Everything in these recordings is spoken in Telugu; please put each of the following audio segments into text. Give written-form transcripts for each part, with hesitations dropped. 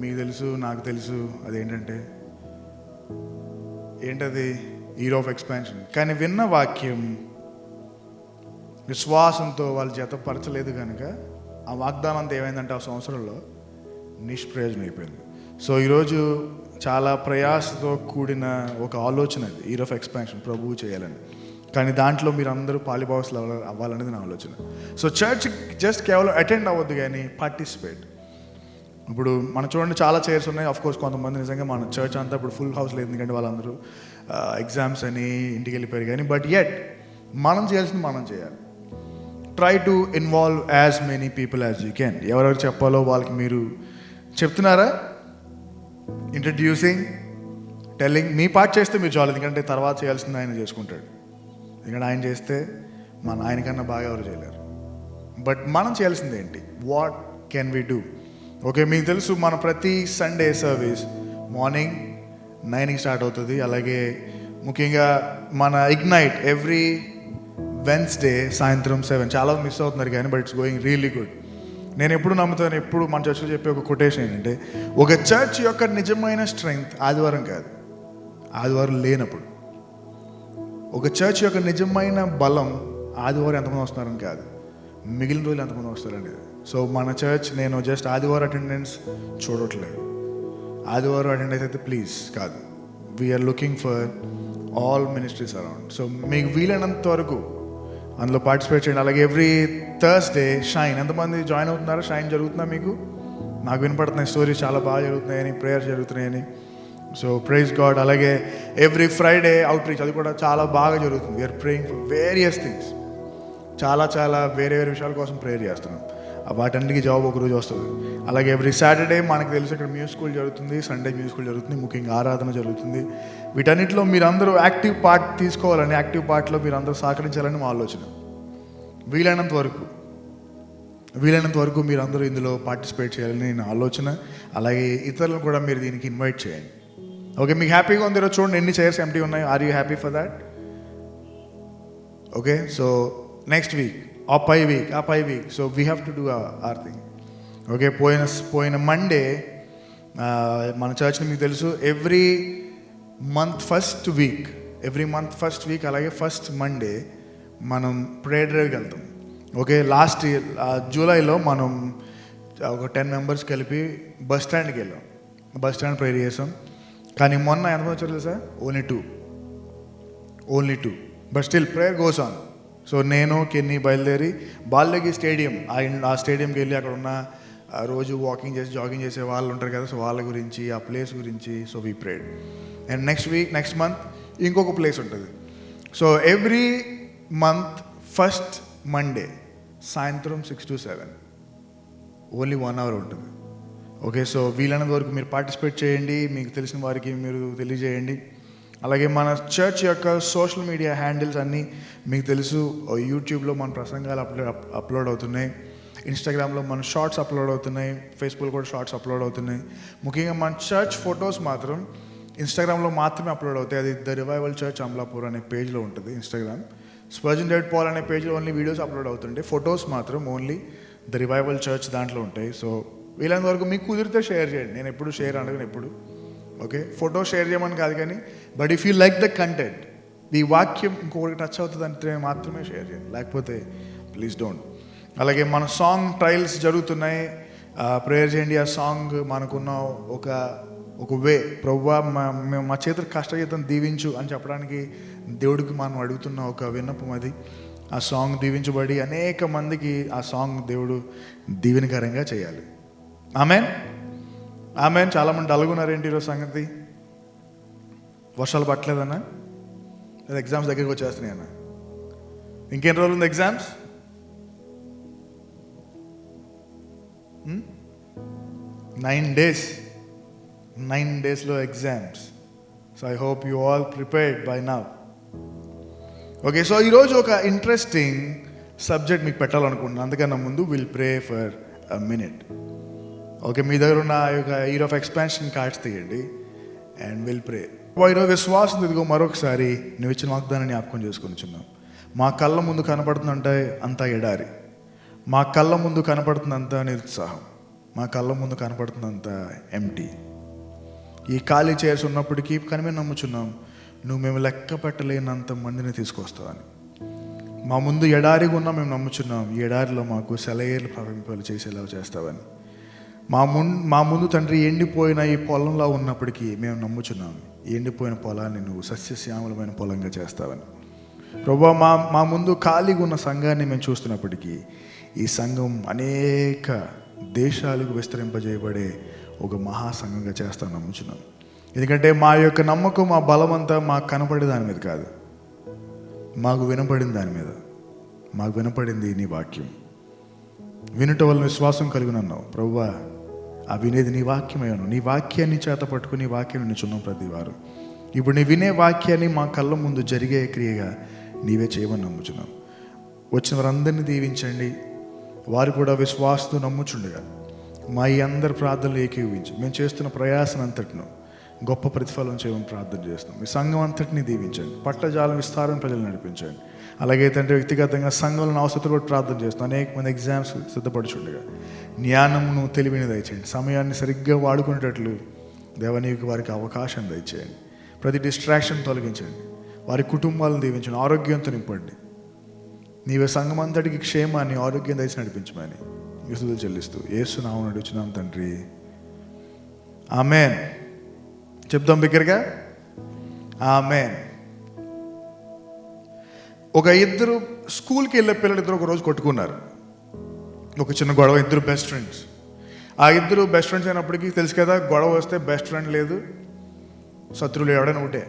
మీకు తెలుసు, నాకు తెలుసు, అదేంటంటే ఏంటది? Year of expansion. కానీ విన్న వాక్యం విశ్వాసంతో వాళ్ళు జతపరచలేదు కనుక ఆ వాగ్దానం అంతా ఏమైందంటే ఆ సంవత్సరంలో నిష్ప్రయోజనం అయిపోయింది. సో ఈరోజు చాలా ప్రయాసతో కూడిన ఒక ఆలోచన అది, ఇయర్ ఆఫ్ ఎక్స్పాన్షన్ ప్రభువు చేయాలని. కానీ దాంట్లో మీరు అందరూ పాలిభాగస్లు అవ్వాలనేది నా ఆలోచన. సో చర్చ్ జస్ట్ కేవలం అటెండ్ అవ్వద్దు, కానీ పార్టిసిపేట్. ఇప్పుడు మనం చూడండి, చాలా చైర్స్ ఉన్నాయి. ఆఫ్ కోర్స్ కొంతమంది నిజంగా మన చర్చ్ అంతా ఇప్పుడు ఫుల్ హౌస్ లేదు, ఎందుకంటే వాళ్ళందరూ ఎగ్జామ్స్ అని ఇంటికి వెళ్ళిపోయారు. కానీ బట్ యెట్ మనం చేయాల్సింది మనం చేయాలి. Try to involve as many people as you can. ఎవరెవరు చెప్పాలో వాళ్ళకి మీరు చెప్తున్నారా? Introducing, telling. మీ పార్ట్ చేస్తే మీరు చాలు, ఎందుకంటే తర్వాత చేయాల్సింది ఆయన చేసుకుంటాడు. ఎందుకంటే ఆయన చేస్తే ఆయనకన్నా బాగా ఎవరు చేయలేరు. బట్ మనం చేయాల్సింది ఏంటి? What can we do? Okay, మీకు తెలుసు మన ప్రతి సండే సర్వీస్ మార్నింగ్ 9కి స్టార్ట్ అవుతుంది. అలాగే ముఖ్యంగా మన ఇగ్నైట్ ఎవ్రీ వెన్స్డే సాయంత్రం 7. చాలా మిస్ అవుతున్నారు కానీ but it's going really good. నేను ఎప్పుడు నమ్ముతాను, ఎప్పుడు మన చర్చలో చెప్పే ఒక కొటేషన్ ఏంటంటే, ఒక చర్చ్ యొక్క నిజమైన స్ట్రెంగ్త్ ఆదివారం కాదు, ఆదివారం లేనప్పుడు. ఒక చర్చ్ యొక్క నిజమైన బలం ఆదివారం ఎంతమంది వస్తున్నారని కాదు, మిగిలిన రోజులు ఎంతమంది వస్తారనేది. సో మన చర్చ్, నేను జస్ట్ ఆదివారం అటెండెన్స్ చూడట్లేదు. ఆదివారం అటెండెన్స్ అయితే ప్లీజ్ కాదు, we're looking for all ministries around. So మీకు వీలైనంత వరకు అందులో పార్టిసిపేట్ చేయండి. అలాగే ఎవ్రీ థర్స్డే షైన్. ఎంతమంది జాయిన్ అవుతున్నారో? షైన్ జరుగుతుందా మీకు? నాకు వినపడుతున్నాయి స్టోరీస్, చాలా బాగా జరుగుతున్నాయని, ప్రేయర్స్ జరుగుతున్నాయని. So praise God. అలాగే ఎవ్రీ ఫ్రైడే అవుట్ రీచ్, అది కూడా చాలా బాగా జరుగుతుంది. We're praying for various things. చాలా చాలా వేరే వేరే విషయాల కోసం ప్రేయర్ చేస్తున్నాం. వాటన్నిటికీ జవాబు ఒకరోజు వస్తుంది. అలాగే ఎవ్రీ సాటర్డే మనకు తెలుసు ఇక్కడ మ్యూజిక్ స్కూల్ జరుగుతుంది, సండే మ్యూజిక్ స్కూల్ జరుగుతుంది, ముఖ్యంగా ఆరాధన జరుగుతుంది. వీటన్నిటిలో మీరందరూ యాక్టివ్ పార్ట్ తీసుకోవాలని, యాక్టివ్ పార్ట్లో మీరు అందరూ సహకరించాలని మా ఆలోచన. వీలైనంత వరకు మీరు అందరూ ఇందులో పార్టిసిపేట్ చేయాలని నా ఆలోచన. అలాగే ఇతరులను కూడా మీరు దీనికి ఇన్వైట్ చేయండి. ఓకే, మీకు హ్యాపీగా ఉంది ఈరోజు? చూడండి ఎన్ని చైర్స్ ఎంటీ ఉన్నాయి. Are you happy for that? Okay, so next week ఆ పై week so we have to do our thing. Okay, పోయిన మండే మన చర్చ్ని మీకు తెలుసు ఎవ్రీ మంత్ ఫస్ట్ వీక్ అలాగే ఫస్ట్ మండే మనం ప్రేయర్ డ్రైవ్కి వెళ్తాం. ఓకే, లాస్ట్ జూలైలో మనం ఒక 10 మెంబర్స్ కలిపి బస్ స్టాండ్కి వెళ్ళాం. బస్ స్టాండ్ ప్రేయర్ చేసాం. కానీ మొన్న ఎంతమంది వచ్చారు తెలుసా? Only two. But still prayer goes on. So నేను కెన్నీ బయలుదేరి బాల్లకి స్టేడియం, ఆ స్టేడియంకి వెళ్ళి అక్కడ ఉన్న రోజు వాకింగ్ చేసి జాగింగ్ చేసే వాళ్ళు ఉంటారు కదా, సో వాళ్ళ గురించి, ఆ ప్లేస్ గురించి. So we prayed. And next month ఇంకొక ప్లేస్ ఉంటుంది. So every month first Monday సాయంత్రం 6 to 7 ఓన్లీ 1 hour ఉంటుంది. ఓకే, సో వీలైనంత వరకు మీరు పార్టిసిపేట్ చేయండి, మీకు తెలిసిన వారికి మీరు తెలియజేయండి. అలాగే మన చర్చ్ యొక్క సోషల్ మీడియా హ్యాండిల్స్ అన్నీ మీకు తెలుసు. యూట్యూబ్లో మన ప్రసంగాలు అప్లోడ్ అవుతున్నాయి, ఇన్స్టాగ్రామ్లో మన షార్ట్స్ అప్లోడ్ అవుతున్నాయి, ఫేస్బుక్లో కూడా షార్ట్స్ అప్లోడ్ అవుతున్నాయి. ముఖ్యంగా మన చర్చ్ ఫొటోస్ మాత్రం ఇన్స్టాగ్రామ్లో మాత్రమే అప్లోడ్ అవుతాయి. అది ద రివైవల్ చర్చ్ అమలాపూర్ అనే పేజ్లో ఉంటుంది ఇన్స్టాగ్రామ్. స్పర్జన్ డేవిడ్ పాల్ అనే పేజ్లో ఓన్లీ వీడియోస్ అప్లోడ్ అవుతుంటాయి. ఫొటోస్ మాత్రం ఓన్లీ ద రివైవల్ చర్చ్ దాంట్లో ఉంటాయి. సో వీలైనంత వరకు మీకు కుదిరితే షేర్ చేయండి. నేను ఎప్పుడు షేర్ అనగానే ఎప్పుడు ఓకే, ఫోటో షేర్ చేయమని కాదు, కానీ but if you like the content, ఈ వాక్యం ఇంకొకటి టచ్ అవుతుంది అంటే మాత్రమే షేర్ చేయండి, లేకపోతే ప్లీజ్ డోంట్. అలాగే మన సాంగ్ ట్రయల్స్ జరుగుతున్నాయి, ప్రేయర్ చేయండి. ఆ సాంగ్ మనకున్న ఒక వే, ప్రభువా మా చేతులు కష్టజీతం దీవించు అని చెప్పడానికి దేవుడికి మనం అడుగుతున్న ఒక విన్నపం అది. ఆ సాంగ్ దీవించబడి అనేక మందికి ఆ సాంగ్ దేవుడు దీవెనకరంగా చేయాలి. ఆమెన్. చాలామంది అలుగున్నారేంటి ఈరోజు సంగతి? వర్షాలు పట్టలేదన్నా? లేదా ఎగ్జామ్స్ దగ్గరికి వచ్చేస్తున్నాయన్నా? ఇంకెన్ని రోజులు ఉంది ఎగ్జామ్స్? 9 days. 9 daysలో exams. So I hope you all prepared by now. Okay, so ఈరోజు ఒక ఇంట్రెస్టింగ్ సబ్జెక్ట్ మీకు పెట్టాలనుకుంటున్నాను. అందుకన్నా ముందు will pray for a minute. Okay, మీ దగ్గర ఉన్న ఇయర్ ఆఫ్ ఎక్స్పాన్షన్ కార్డ్స్ తీయండి అండ్ విల్ ప్రే. ఈరోజు విశ్వాసం ఇదిగో మరొకసారి నువ్వు ఇచ్చిన వాగ్దానాన్ని జ్ఞాపకం చేసుకొనిచున్నాం. మా కళ్ళ ముందు కనపడుతుందంటే అంతా ఎడారి, మా కళ్ళ ముందు కనపడుతుందంతా నిరుత్సాహం, మా కళ్ళ ముందు కనపడుతుందంత ఎంటీ. ఈ ఖాళీ చైర్స్ ఉన్నప్పటికీ కానీ మేము నమ్ముచున్నాం నువ్వు మేము లెక్క పెట్టలేనంత మందిని తీసుకొస్తావని. మా ముందు ఎడారిగా ఉన్నా మేము నమ్ముచున్నాం ఈ ఎడారిలో మాకు సెలయేర్లు ప్రవహింపలు చేసేలా చేస్తావని. మా ముందు తండ్రి ఎండిపోయిన ఈ పొలంలో ఉన్నప్పటికీ మేము నమ్ముచున్నాం ఎండిపోయిన పొలాన్ని నువ్వు సస్యశ్యామలమైన పొలంగా చేస్తావని. ప్రభువా, మా ముందు ఖాళీగా ఉన్న సంఘాన్ని మేము చూస్తున్నప్పటికీ ఈ సంఘం అనేక దేశాలకు విస్తరింపజేయబడే ఒక మహాసంఘంగా చేస్తాను నమ్ముచున్నాను. ఎందుకంటే మా యొక్క నమ్మకం, మా బలం అంతా మాకు కనపడే దాని మీద కాదు, మాకు వినపడింది దాని మీద. మాకు వినపడింది నీ వాక్యం. వినుట వల్ల విశ్వాసం కలిగినన్నావు ప్రభువా. ఆ వినేది నీ వాక్యమయ్యాను. నీ వాక్యాన్ని చేత పట్టుకుని నీ వాక్యం నిన్నుచున్నాం ప్రతి వారు. ఇప్పుడు నీ వినే వాక్యాన్ని మా కళ్ళ ముందు జరిగే క్రియగా నీవే చేయమని నమ్ముచున్నాం. వచ్చిన వారందరినీ దీవించండి. వారు కూడా విశ్వాసంతో నమ్ముచుండగా మా ఈ అందరి ప్రార్థనలు ఏకీవించి మేము చేస్తున్న ప్రయాసం అంతటిను గొప్ప ప్రతిఫలం చేయమని ప్రార్థన చేస్తున్నాం. మీ సంఘం అంతటిని దీవించండి. పట్టజాలం విస్తారం ప్రజలు నడిపించండి. అలాగే తండ్రి వ్యక్తిగతంగా సంఘంలో అవసరం కూడా ప్రార్థన చేస్తున్నాం. అనేక మంది ఎగ్జామ్స్ సిద్ధపడుచుండగా జ్ఞానమును తెలివిని దయచేయండి. సమయాన్ని సరిగ్గా వాడుకునేటట్లు దేవనీకి వారికి అవకాశం దయచేయండి. ప్రతి డిస్ట్రాక్షన్ తొలగించండి. వారి కుటుంబాలను దీవించండి. ఆరోగ్యంతో నింపండి. నీవే సంఘం అంతటికి క్షేమాన్ని, ఆరోగ్యం దయచి నడిపించమని స్తుతులు చెల్లిస్తూ యేసు నామమున అడుగుచున్నాం తండ్రి, ఆమేన్. చెప్దాం బిగ్గరగా, ఆమేన్. ఒక ఇద్దరు స్కూల్కి వెళ్ళే పిల్లలు ఇద్దరు ఒకరోజు కొట్టుకున్నారు. ఒక చిన్న గొడవ. ఇద్దరు బెస్ట్ ఫ్రెండ్స్. ఆ ఇద్దరు బెస్ట్ ఫ్రెండ్స్ అయినప్పటికీ తెలుసు కదా, గొడవ వస్తే బెస్ట్ ఫ్రెండ్ లేదు, శత్రువులు ఎవడైనా ఒకటే.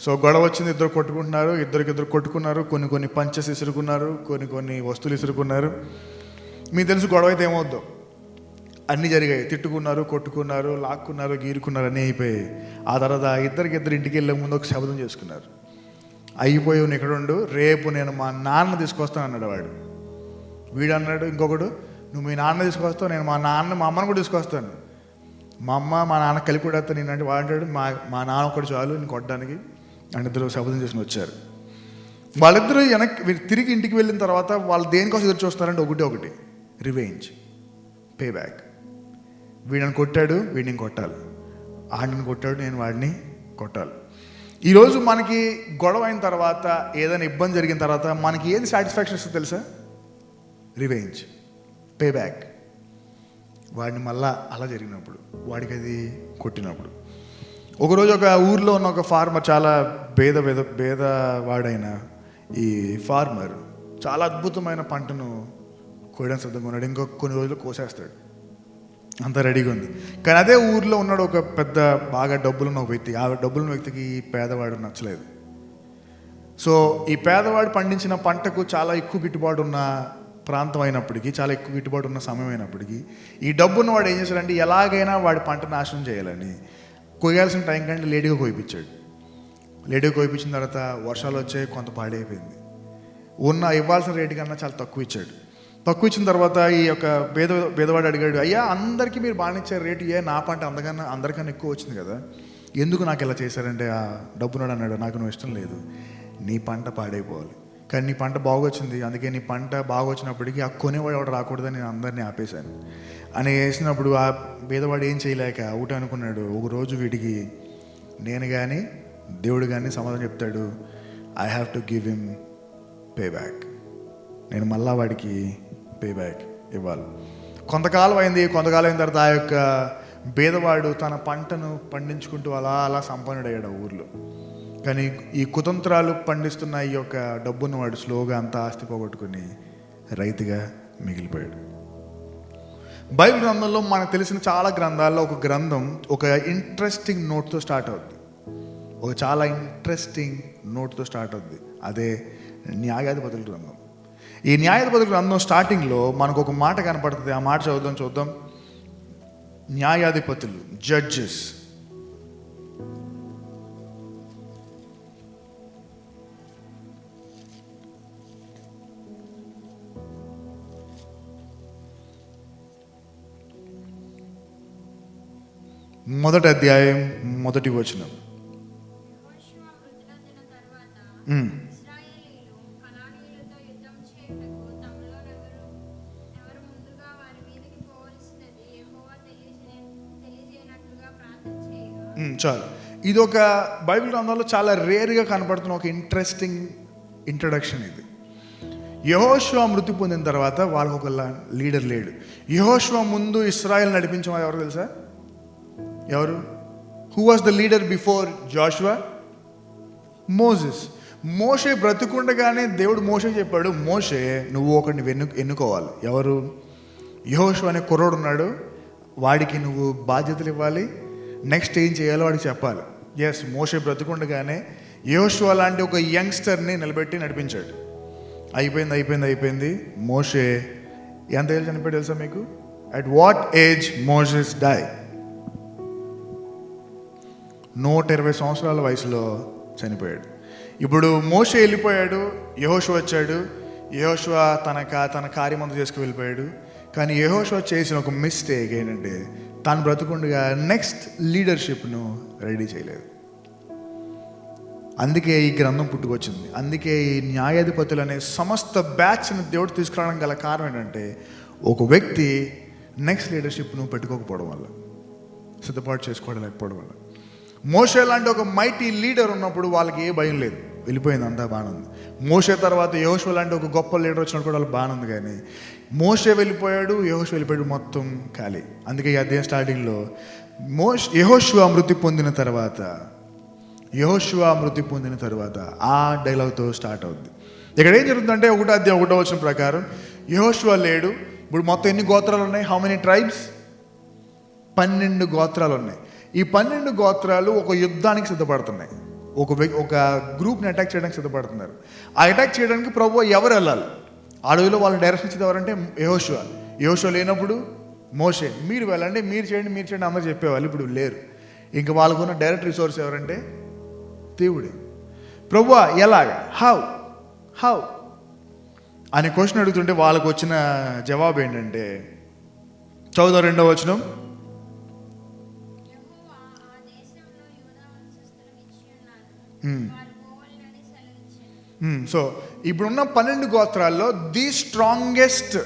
సో గొడవ వచ్చింది, ఇద్దరు కొట్టుకుంటున్నారు. ఇద్దరు కొట్టుకున్నారు. కొన్ని పంచెస్ ఇసురుకున్నారు, కొన్ని వస్తువులు ఇసురుకున్నారు. మీకు తెలుసు గొడవ అయితే ఏమవుద్దో. అన్నీ జరిగాయి. తిట్టుకున్నారు, కొట్టుకున్నారు, లాక్కున్నారు, గీరుకున్నారు, అన్నీ అయిపోయాయి. ఆ తర్వాత ఇద్దరు ఇంటికి వెళ్ళే ముందు ఒక శబ్దం చేసుకున్నారు. అయిపోయావు నీ ఇక్కడ ఉండు, రేపు నేను మా నాన్న తీసుకొస్తాను అన్నాడు వాడు. వీడు అన్నాడు ఇంకొకడు, నువ్వు మీ నాన్న తీసుకొస్తావు, నేను మా అమ్మను కూడా తీసుకొస్తాను. మా అమ్మ మా నాన్న కలిపి కొడతాను నేను అంటే వాడు అంటాడు మా నాన్న ఒకటి చాలు నేను కొట్టడానికి అని. ఇద్దరు శబ్దం చేసుకుని వచ్చారు. వాళ్ళిద్దరూ తిరిగి ఇంటికి వెళ్ళిన తర్వాత వాళ్ళు దేనికోసం ఎదురు చూస్తున్నారంటే ఒకటి రివెంజ్, పే బ్యాక్. వీడిని కొట్టాడు, వీడిని కొట్టాలి. ఆడిని కొట్టాడు, నేను వాడిని కొట్టాలి. ఈరోజు మనకి గొడవ అయిన తర్వాత, ఏదైనా ఇబ్బంది జరిగిన తర్వాత మనకి ఏది సాటిస్ఫాక్షన్ ఇస్తుంది తెలుసా? Revenge, pay back. వాడిని మళ్ళా అలా జరిగినప్పుడు, వాడికి అది కొట్టినప్పుడు. ఒకరోజు ఒక ఊర్లో ఉన్న ఒక ఫార్మర్, చాలా భేదవాడైన ఈ ఫార్మర్ చాలా అద్భుతమైన పంటను కోయడానికి సిద్ధంగా ఉన్నాడు. ఇంకొక కొన్ని రోజులు కోసేస్తాడు, అంతా రెడీగా ఉంది. కానీ అదే ఊర్లో ఉన్నాడు ఒక పెద్ద బాగా డబ్బులున్న ఒక వ్యక్తి. ఆ డబ్బులున్న వ్యక్తికి ఈ పేదవాడు నచ్చలేదు. సో ఈ పేదవాడు పండించిన పంటకు చాలా ఎక్కువ గిట్టుబాటు ఉన్న ప్రాంతం అయినప్పటికీ, చాలా ఎక్కువ గిట్టుబాటు ఉన్న సమయం అయినప్పటికీ, ఈ డబ్బున్న వాడు ఏం చేశాడంటే ఎలాగైనా వాడి పంట నాశనం చేయాలని కొయ్యాల్సిన టైం కంటే లేటుగా కోయిపించాడు. లేటుగా కోయిపించిన తర్వాత వర్షాలు వచ్చాయి, కొంత పాడైపోయింది. ఇవ్వాల్సిన రేటు కన్నా చాలా తక్కువ ఇచ్చాడు. తక్కువ ఇచ్చిన తర్వాత ఈ యొక్క పేదవాడు అడిగాడు, అయ్యా అందరికీ మీరు బాగా ఇచ్చారు రేటు, నా పంట అందరికన్నా ఎక్కువ వచ్చింది కదా, ఎందుకు నాకు ఇలా చేశారంటే ఆ డబ్బునాడు అన్నాడు, నాకు నువ్వు ఇష్టం లేదు, నీ పంట పాడైపోవాలి, కానీ నీ పంట బాగొచ్చింది, అందుకే నీ పంట బాగా వచ్చినప్పటికీ ఆ కొనేవాడు ఎవడు రాకూడదని నేను అందరినీ ఆపేశాను అని వేసినప్పుడు ఆ పేదవాడు ఏం చేయలేక ఒకటి అనుకున్నాడు, ఒకరోజు వీడికి నేను కానీ దేవుడు కానీ సమాధానం చెప్తాడు, I have to give him pay back. నేను మళ్ళా వాడికి పే బ్యాక్ ఇవ్వాలి. కొంతకాలం అయిన తర్వాత ఆ యొక్క పేదవాడు తన పంటను పండించుకుంటూ అలా సంపన్నుడయ్యాడు ఆ ఊర్లో. కానీ ఈ కుతంత్రాలు పండిస్తున్న ఈ యొక్క డబ్బున్నవాడు స్లోగా అంత ఆస్తి పోగొట్టుకుని రైతుగా మిగిలిపోయాడు. బైబిల్ గ్రంథంలో మనకు తెలిసిన చాలా గ్రంథాల్లో ఒక గ్రంథం ఒక ఇంట్రెస్టింగ్ నోట్తో స్టార్ట్ అవుద్ది. ఒక చాలా ఇంట్రెస్టింగ్ నోట్తో స్టార్ట్ అవుద్ది. అదే న్యాయాధిపతుల గ్రంథం. ఈ న్యాయాధిపతుల గ్రంథం స్టార్టింగ్లో మనకు ఒక మాట కనపడుతుంది. ఆ మాట చూద్దాం. న్యాయాధిపతులు, జడ్జెస్. మొదటి అధ్యాయం మొదటి వచనం. చాలు. ఇది ఒక బైబిల్ గ్రంథంలో చాలా రేర్గా కనపడుతున్న ఒక ఇంట్రెస్టింగ్ ఇంట్రడక్షన్ ఇది. యెహోషువ మృతి పొందిన తర్వాత వాళ్ళకు ఒక లీడర్ లేడు. యెహోషువ ముందు ఇశ్రాయేల్ నడిపించిన వారు ఎవరు తెలుసా? ఎవరు? Who was the leader before Joshua? Moses. మోషే బ్రతికుండగానే దేవుడు మోషే చెప్పాడు, మోషే నువ్వు ఒకరిని ఎన్నుకోవాలి. ఎవరు? యెహోషువ అనే కుర్రోడు ఉన్నాడు, వాడికి నువ్వు బాధ్యతలు ఇవ్వాలి, నెక్స్ట్ ఏం చేయాలో వాడికి చెప్పాలి. ఎస్, మోషే బ్రతికుండగానే యెహోషువ లాంటి ఒక యంగ్స్టర్ని నిలబెట్టి నడిపించాడు. అయిపోయింది. మోషే ఎంత ఏళ్ళు చనిపోయాడు తెలుసా మీకు? At what age Moses die? 120 సంవత్సరాల వయసులో చనిపోయాడు. ఇప్పుడు మోషే వెళ్ళిపోయాడు, యెహోషువ వచ్చాడు. యెహోషువ తన కార్యమంతా చేసుకు వెళ్ళిపోయాడు. కానీ యెహోషువ చేసిన ఒక మిస్టేక్ ఏంటంటే తాను బ్రతుకుండగా నెక్స్ట్ లీడర్షిప్ను రెడీ చేయలేదు. అందుకే ఈ గ్రంథం పుట్టుకొచ్చింది. అందుకే ఈ న్యాయాధిపతులు అనే సమస్త బ్యాచ్ని దేవుడు తీసుకురావడం గల కారణం ఏంటంటే ఒక వ్యక్తి నెక్స్ట్ లీడర్షిప్ను పెట్టుకోకపోవడం వల్ల, సిద్ధపాటు చేసుకోవడం లేకపోవడం వల్ల. మోషే లాంటి ఒక మైటీ లీడర్ ఉన్నప్పుడు వాళ్ళకి ఏ భయం లేదు, వెళ్ళిపోయింది, అంతా బాగానే ఉంది. మోషే తర్వాత యెహోషువ లాంటి ఒక గొప్ప లీడర్ వచ్చినప్పుడు వాళ్ళకి బాగానే ఉంది. కానీ మోషే వెళ్ళిపోయాడు, యెహోషువ వెళ్ళిపోయాడు, మొత్తం ఖాళీ. అందుకే ఈ అధ్యాయం స్టార్టింగ్లో యెహోషువ మృతి పొందిన తర్వాత ఆ డైలాగ్తో స్టార్ట్ అవుద్ది. ఇక్కడ ఏం జరుగుతుందంటే 1వ అధ్యాయం 1వ వచనం ప్రకారం యెహోషువ లేడు. ఇప్పుడు మొత్తం ఎన్ని గోత్రాలు ఉన్నాయి? How many tribes? 12 గోత్రాలు ఉన్నాయి. ఈ 12 గోత్రాలు ఒక యుద్ధానికి సిద్ధపడుతున్నాయి. ఒక గ్రూప్ని అటాక్ చేయడానికి సిద్ధపడుతున్నారు. ఆ అటాక్ చేయడానికి ప్రభువు ఎవరు వెళ్ళాలి? అడవిలో వాళ్ళని డైరెక్షన్ ఇచ్చేది ఎవరంటే యెహోషువ లేనప్పుడు మోషే, మీరు వెళ్ళండి, మీరు చేయండి అందరూ చెప్పేవాళ్ళు. ఇప్పుడు లేరు. ఇంకా వాళ్ళకున్న డైరెక్ట్ రిసోర్స్ ఎవరంటే దేవుడే. ప్రభువా ఎలాగా? హౌ అని క్వశ్చన్ అడుగుతుంటే వాళ్ళకు వచ్చిన జవాబు ఏంటంటే, 2వ వచనం, సో ఇప్పుడున్న 12 గోత్రాల్లో ది స్ట్రాంగెస్ట్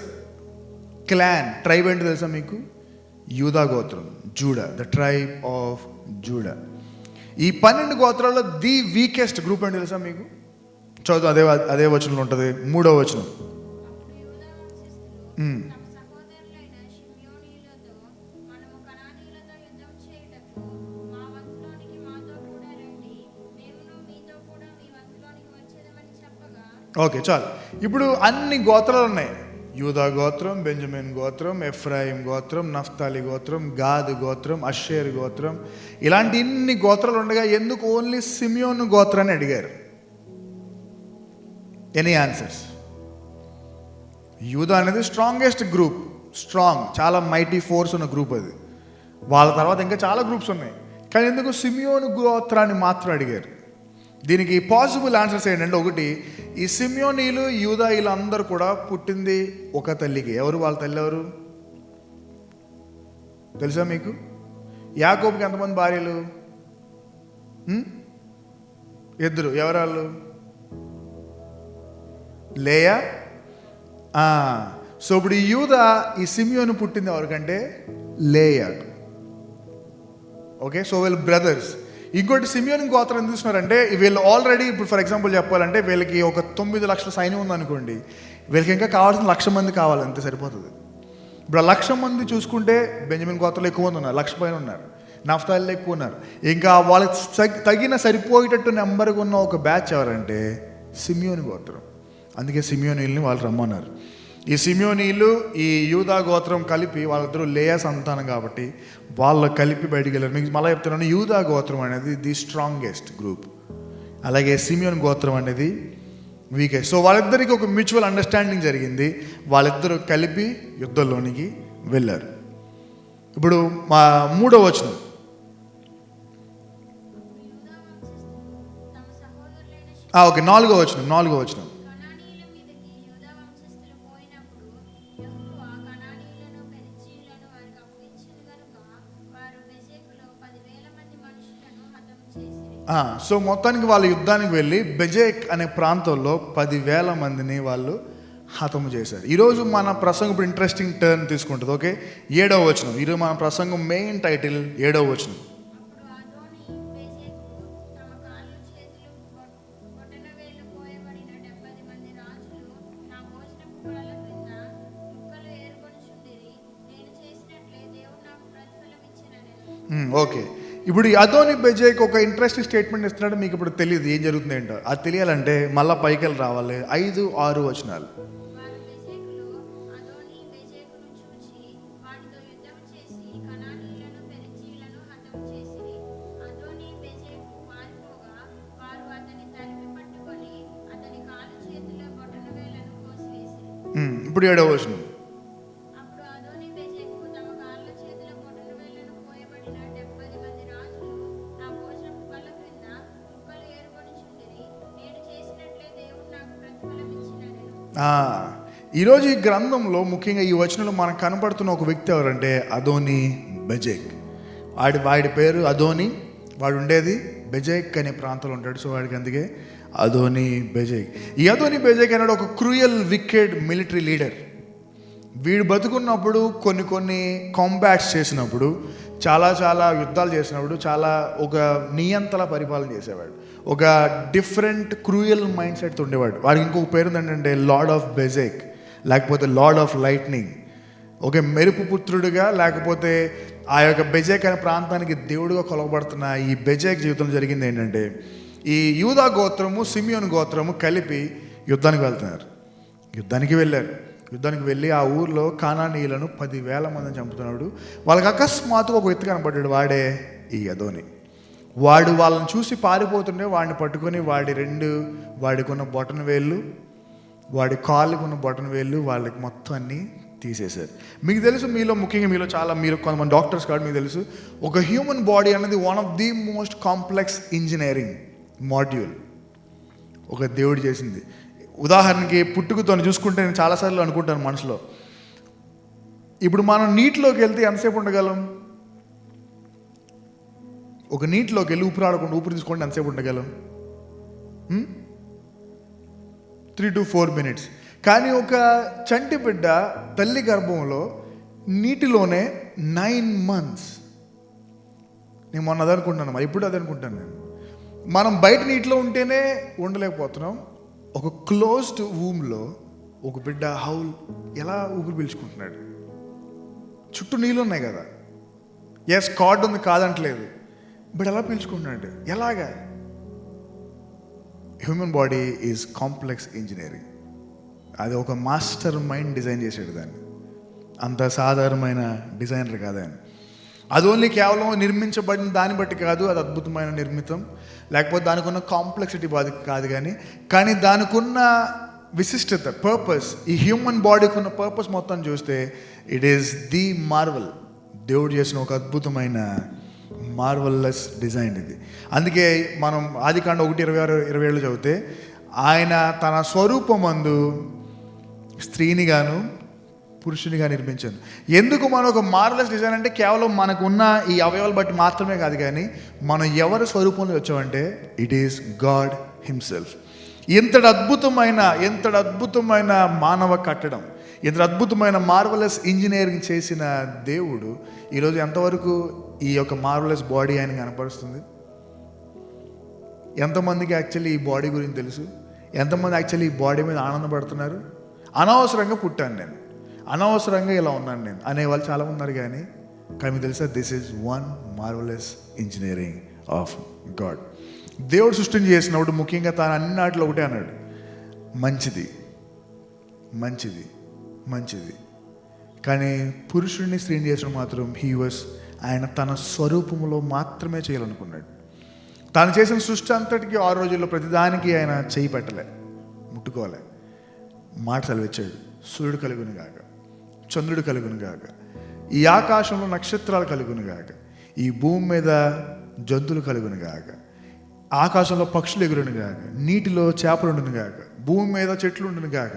ట్రైబ్ ఏంటి తెలుసా మీకు? యూదా గోత్రం, JUDA, the tribe of JUDA. ఈ 12 గోత్రాల్లో ది వీకెస్ట్ గ్రూప్ ఏంటి తెలుసా మీకు? చదువు, అదే వచనంలో ఉంటుంది, 3వ వచనం. ఓకే, చాలు. ఇప్పుడు అన్ని గోత్రాలు ఉన్నాయి. యూదా గోత్రం, బెంజమిన్ గోత్రం, ఎఫ్రాయిం గోత్రం, నఫ్తాలి గోత్రం, గాద్ గోత్రం, అషేర్ గోత్రం, ఇలాంటి ఇన్ని గోత్రాలు ఉండగా ఎందుకు ఓన్లీ సిమియోను గోత్రాన్ని అడిగారు? Any answers? యూదా అనేది స్ట్రాంగెస్ట్ గ్రూప్, చాలా మైటీ ఫోర్స్ ఉన్న గ్రూప్ అది. వాళ్ళ తర్వాత ఇంకా చాలా గ్రూప్స్ ఉన్నాయి, కానీ ఎందుకు సిమియోను గోత్రాన్ని మాత్రం అడిగారు? దీనికి పాసిబుల్ ఆన్సర్స్ ఏంటంటే, ఒకటి, ఈ సిమియోనీలు, యూదాయిలు అందరూ కూడా పుట్టింది ఒక తల్లికి. ఎవరు వాళ్ళ తల్లి? ఎవరు తెలుసా మీకు? యాకోబుకి ఎంతమంది భార్యలు? 2. ఎవరాళ్ళు? లేయా. సో ఇప్పుడు ఈ సిమియోను పుట్టింది ఎవరికంటే లేయా. ఓకే, సో వీళ్ళు బ్రదర్స్. ఇంకోటి, సిమియోను గోత్రం ఎందుకు చూస్తున్నారంటే వీళ్ళు ఆల్రెడీ, ఇప్పుడు ఫర్ ఎగ్జాంపుల్ చెప్పాలంటే వీళ్ళకి ఒక 9 లక్షల సైన్యం ఉందనుకోండి, వీళ్ళకి ఇంకా కావాల్సిన 1,00,000 మంది కావాలి, అంతే సరిపోతుంది. ఇప్పుడు 1,00,000 మంది చూసుకుంటే బెంజమిన్ గోత్రంలో ఎక్కువ మంది ఉన్నారు, 1,00,000 పైన ఉన్నారు. నఫ్తాలిలో ఎక్కువ ఉన్నారు. ఇంకా వాళ్ళకి తగిన సరిపోయేటట్టు నెంబర్గా ఉన్న ఒక బ్యాచ్ ఎవరంటే సిమియోను గోత్రం. అందుకే సిమియోనీల్ని వాళ్ళు రమ్మన్నారు. ఈ సిమియోనీలు, ఈ యూదా గోత్రం కలిపి, వాళ్ళిద్దరూ లేయా సంతానం కాబట్టి వాళ్ళు కలిపి బయటికి వెళ్ళారు. మీకు మళ్ళీ చెప్తున్నాను, యూదా గోత్రం అనేది ది స్ట్రాంగెస్ట్ గ్రూప్, అలాగే సిమియోన్ గోత్రం అనేది వీకెస్ట్. సో వాళ్ళిద్దరికి ఒక మ్యూచువల్ అండర్స్టాండింగ్ జరిగింది, వాళ్ళిద్దరూ కలిపి యుద్ధంలోనికి వెళ్ళారు. ఇప్పుడు మా 3వ వచనం, ఓకే, 4వ వచనం. సో మొత్తానికి వాళ్ళు యుద్ధానికి వెళ్ళి బెజేక్ అనే ప్రాంతంలో 10,000 మందిని వాళ్ళు హతము చేశారు. ఈరోజు మన ప్రసంగం ఇప్పుడు ఇంట్రెస్టింగ్ టర్న్ తీసుకుంటుంది. ఓకే, 7వ వచనం. ఈరోజు మన ప్రసంగం మెయిన్ టైటిల్ 7వ వచనం. ఓకే, ఇప్పుడు ఈ అదోని బెజేక్ ఒక ఇంట్రెస్టింగ్ స్టేట్మెంట్ ఇస్తున్నాడు. మీకు ఇప్పుడు తెలియదు ఏం జరుగుతుంది ఏంటో. అది తెలియాలంటే మళ్ళీ పైకి వెళ్ళి రావాలి. 5-6 వచనాలు. వారు బెజెకులో అదోని బెజెకును చూచి వాడితో యుద్ధము చేసి కనానీయులను పెరిజ్జీయులను హతము చేసిరి. అదోని బెజెకు పారిపోగా వారు అతని తరిమి పట్టుకొని అతని కాలు చేతుల బొటన వేళ్లను కోసివేసిరి. ఇప్పుడు 7వ వచనం. అప్పుడు అదోని బెజెకు తమ కాళ్ళ చేతుల బొటన వేళ్లను కోయబడిన 70 మంది రాజులు నా భోజనపు బల్ల క్రింద ముక్కలు ఏరుకొనుచుండిరి. నేను చేసినట్లే దేవుడు నాకు ప్రతిఫలం ఇచ్చిననెను. ఈరోజు ఈ గ్రంథంలో ముఖ్యంగా ఈ వచనంలో మనకు కనపడుతున్న ఒక వ్యక్తి ఎవరంటే అదోని బెజెక్. వాడి పేరు అదోని. వాడు ఉండేది బెజెక్ అనే ప్రాంతంలో ఉంటాడు. సో వాడికి అందుకే అదోని బెజెక్. ఈ అదోని బెజెక్ అనేది ఒక క్రూయల్ వికెడ్ మిలిటరీ లీడర్. వీడు బతుకున్నప్పుడు కొన్ని కాంబాట్స్ చేసినప్పుడు, చాలా యుద్ధాలు చేసినప్పుడు చాలా ఒక నియంతల పరిపాలన చేసేవాడు. ఒక డిఫరెంట్ క్రూయల్ మైండ్ సెట్తో ఉండేవాడు. వాడికి ఇంకొక పేరు ఏంటంటే లార్డ్ ఆఫ్ బెజెక్, లేకపోతే లార్డ్ ఆఫ్ లైట్నింగ్. ఒక మెరుపు పుత్రుడిగా, లేకపోతే ఆ యొక్క బెజెక్ అనే ప్రాంతానికి దేవుడిగా కొలవబడుతున్న ఈ బెజెక్ జీవితంలో జరిగింది ఏంటంటే, ఈ యూదా గోత్రము సిమియోను గోత్రము కలిపి యుద్ధానికి వెళ్తున్నారు. యుద్ధానికి వెళ్ళి ఆ ఊర్లో కానానీయులను 10,000 మందిని చంపుతున్నాడు. వాళ్ళకి అకస్మాత్తుగా ఒక వ్యక్తి కనపడ్డాడు. వాడే ఈ అదోని. వాడు వాళ్ళని చూసి పారిపోతుండే వాడిని పట్టుకొని వాడికున్న బొటన వేళ్ళు, వాడి కాళ్ళకున్న బొటన వేళ్ళు వాళ్ళకి మొత్తం అన్నీ తీసేశారు. మీకు తెలుసు, ముఖ్యంగా మీరు కొంతమంది డాక్టర్స్ కాబట్టి మీకు తెలుసు, ఒక హ్యూమన్ బాడీ అనేది one of the most complex engineering module ఒక దేవుడు చేసింది. ఉదాహరణకి పుట్టుకతో చూసుకుంటే నేను చాలాసార్లు అనుకుంటాను మనసులో, ఇప్పుడు మనం నీటిలోకి వెళ్తే ఎంతసేపు ఉండగలం? ఒక నీటిలోకి వెళ్ళి ఊపిరి తీసుకుంటే ఎంతసేపు ఉండగలం? 3 to 4 minutes. కానీ ఒక చంటి బిడ్డ తల్లి గర్భంలో నీటిలోనే 9 months. నేను మొన్న అదనుకుంటాను, ఇప్పుడు అదనుకుంటాను నేను. మనం బయట నీటిలో ఉంటేనే ఉండలేకపోతున్నాం. ఒక క్లోజ్డ్ వూమ్లో ఒక బిడ్డ ఎలా ఊపిరి పీల్చుకుంటున్నాడు? చుట్టూ నీళ్ళు ఉన్నాయి కదా, ఎస్ కార్డ్ ఉంది కాదంటలేదు, బట్ ఎలా పీల్చుకుంటున్నాడు? ఎలాగా? Human body is complex engineering. అది ఒక మాస్టర్ మైండ్ డిజైన్ చేసాడు దాన్ని. అంత సాధారణమైన డిజైనర్ కాదు ఆయన. అది ఓన్లీ కేవలం నిర్మించబడిన దాన్ని బట్టి కాదు, అది అద్భుతమైన నిర్మితం, లేకపోతే దానికి ఉన్న కాంప్లెక్సిటీ కాదు, కానీ దానికి ఉన్న విశిష్టత, పర్పస్, ఈ హ్యూమన్ బాడీకి ఉన్న పర్పస్ మొత్తం చూస్తే ఇట్ ఈస్ ది మార్వల్. దేవుడు చేసిన ఒక అద్భుతమైన మార్వల్లెస్ డిజైన్ ఇది. అందుకే మనం ఆదికాండ 1:26-27 చదివితే ఆయన తన స్వరూపమందు స్త్రీని గాను పురుషునిగా నిర్మించాను. ఎందుకు మనం ఒక మార్వలస్ డిజైన్ అంటే కేవలం మనకున్న ఈ అవయవాలు బట్టి మాత్రమే కాదు, కానీ మనం ఎవరి స్వరూపంలో వచ్చామంటే ఇట్ ఈస్ గాడ్ హిమ్సెల్ఫ్. ఎంతటి అద్భుతమైన మానవ కట్టడం, ఎంత అద్భుతమైన మార్వలస్ ఇంజనీరింగ్ చేసిన దేవుడు ఈరోజు ఎంతవరకు ఈ యొక్క మార్వలస్ బాడీ ఆయన కనపరుస్తుంది? ఎంతమందికి యాక్చువల్లీ ఈ బాడీ గురించి తెలుసు? ఎంతమంది యాక్చువల్లీ ఈ బాడీ మీద ఆనందపడుతున్నారు? అనవసరంగా పుట్టాను నేను, అనవసరంగా ఇలా ఉన్నాను నేను అనేవాళ్ళు చాలా ఉన్నారు. కానీ మీకు తెలుసా, this is one marvellous engineering of God. దేవుడు సృష్టిని చేసినప్పుడు ముఖ్యంగా తాను అన్నిటిలో ఒకటే అన్నాడు, మంచిది మంచిది మంచిది. కానీ పురుషుడిని స్త్రీని చేసిన మాత్రం ఆయన తన స్వరూపంలో మాత్రమే చేయాలనుకున్నాడు. తాను చేసిన సృష్టి అంతటికి 6 రోజుల్లో ప్రతిదానికి ఆయన చేయి పెట్టలే, ముట్టుకోలే. మాట సెలవిచ్చాడు, సూర్యుడు కలుగును గాక, చంద్రుడు కలుగును గాక, ఈ ఆకాశంలో నక్షత్రాలు కలుగును గాక, ఈ భూమి మీద జంతువులు కలుగును గాక, ఆకాశంలో పక్షులు ఎగురును గాక, నీటిలో చేపలు ఉండును గాక, భూమి మీద చెట్లు ఉండును గాక.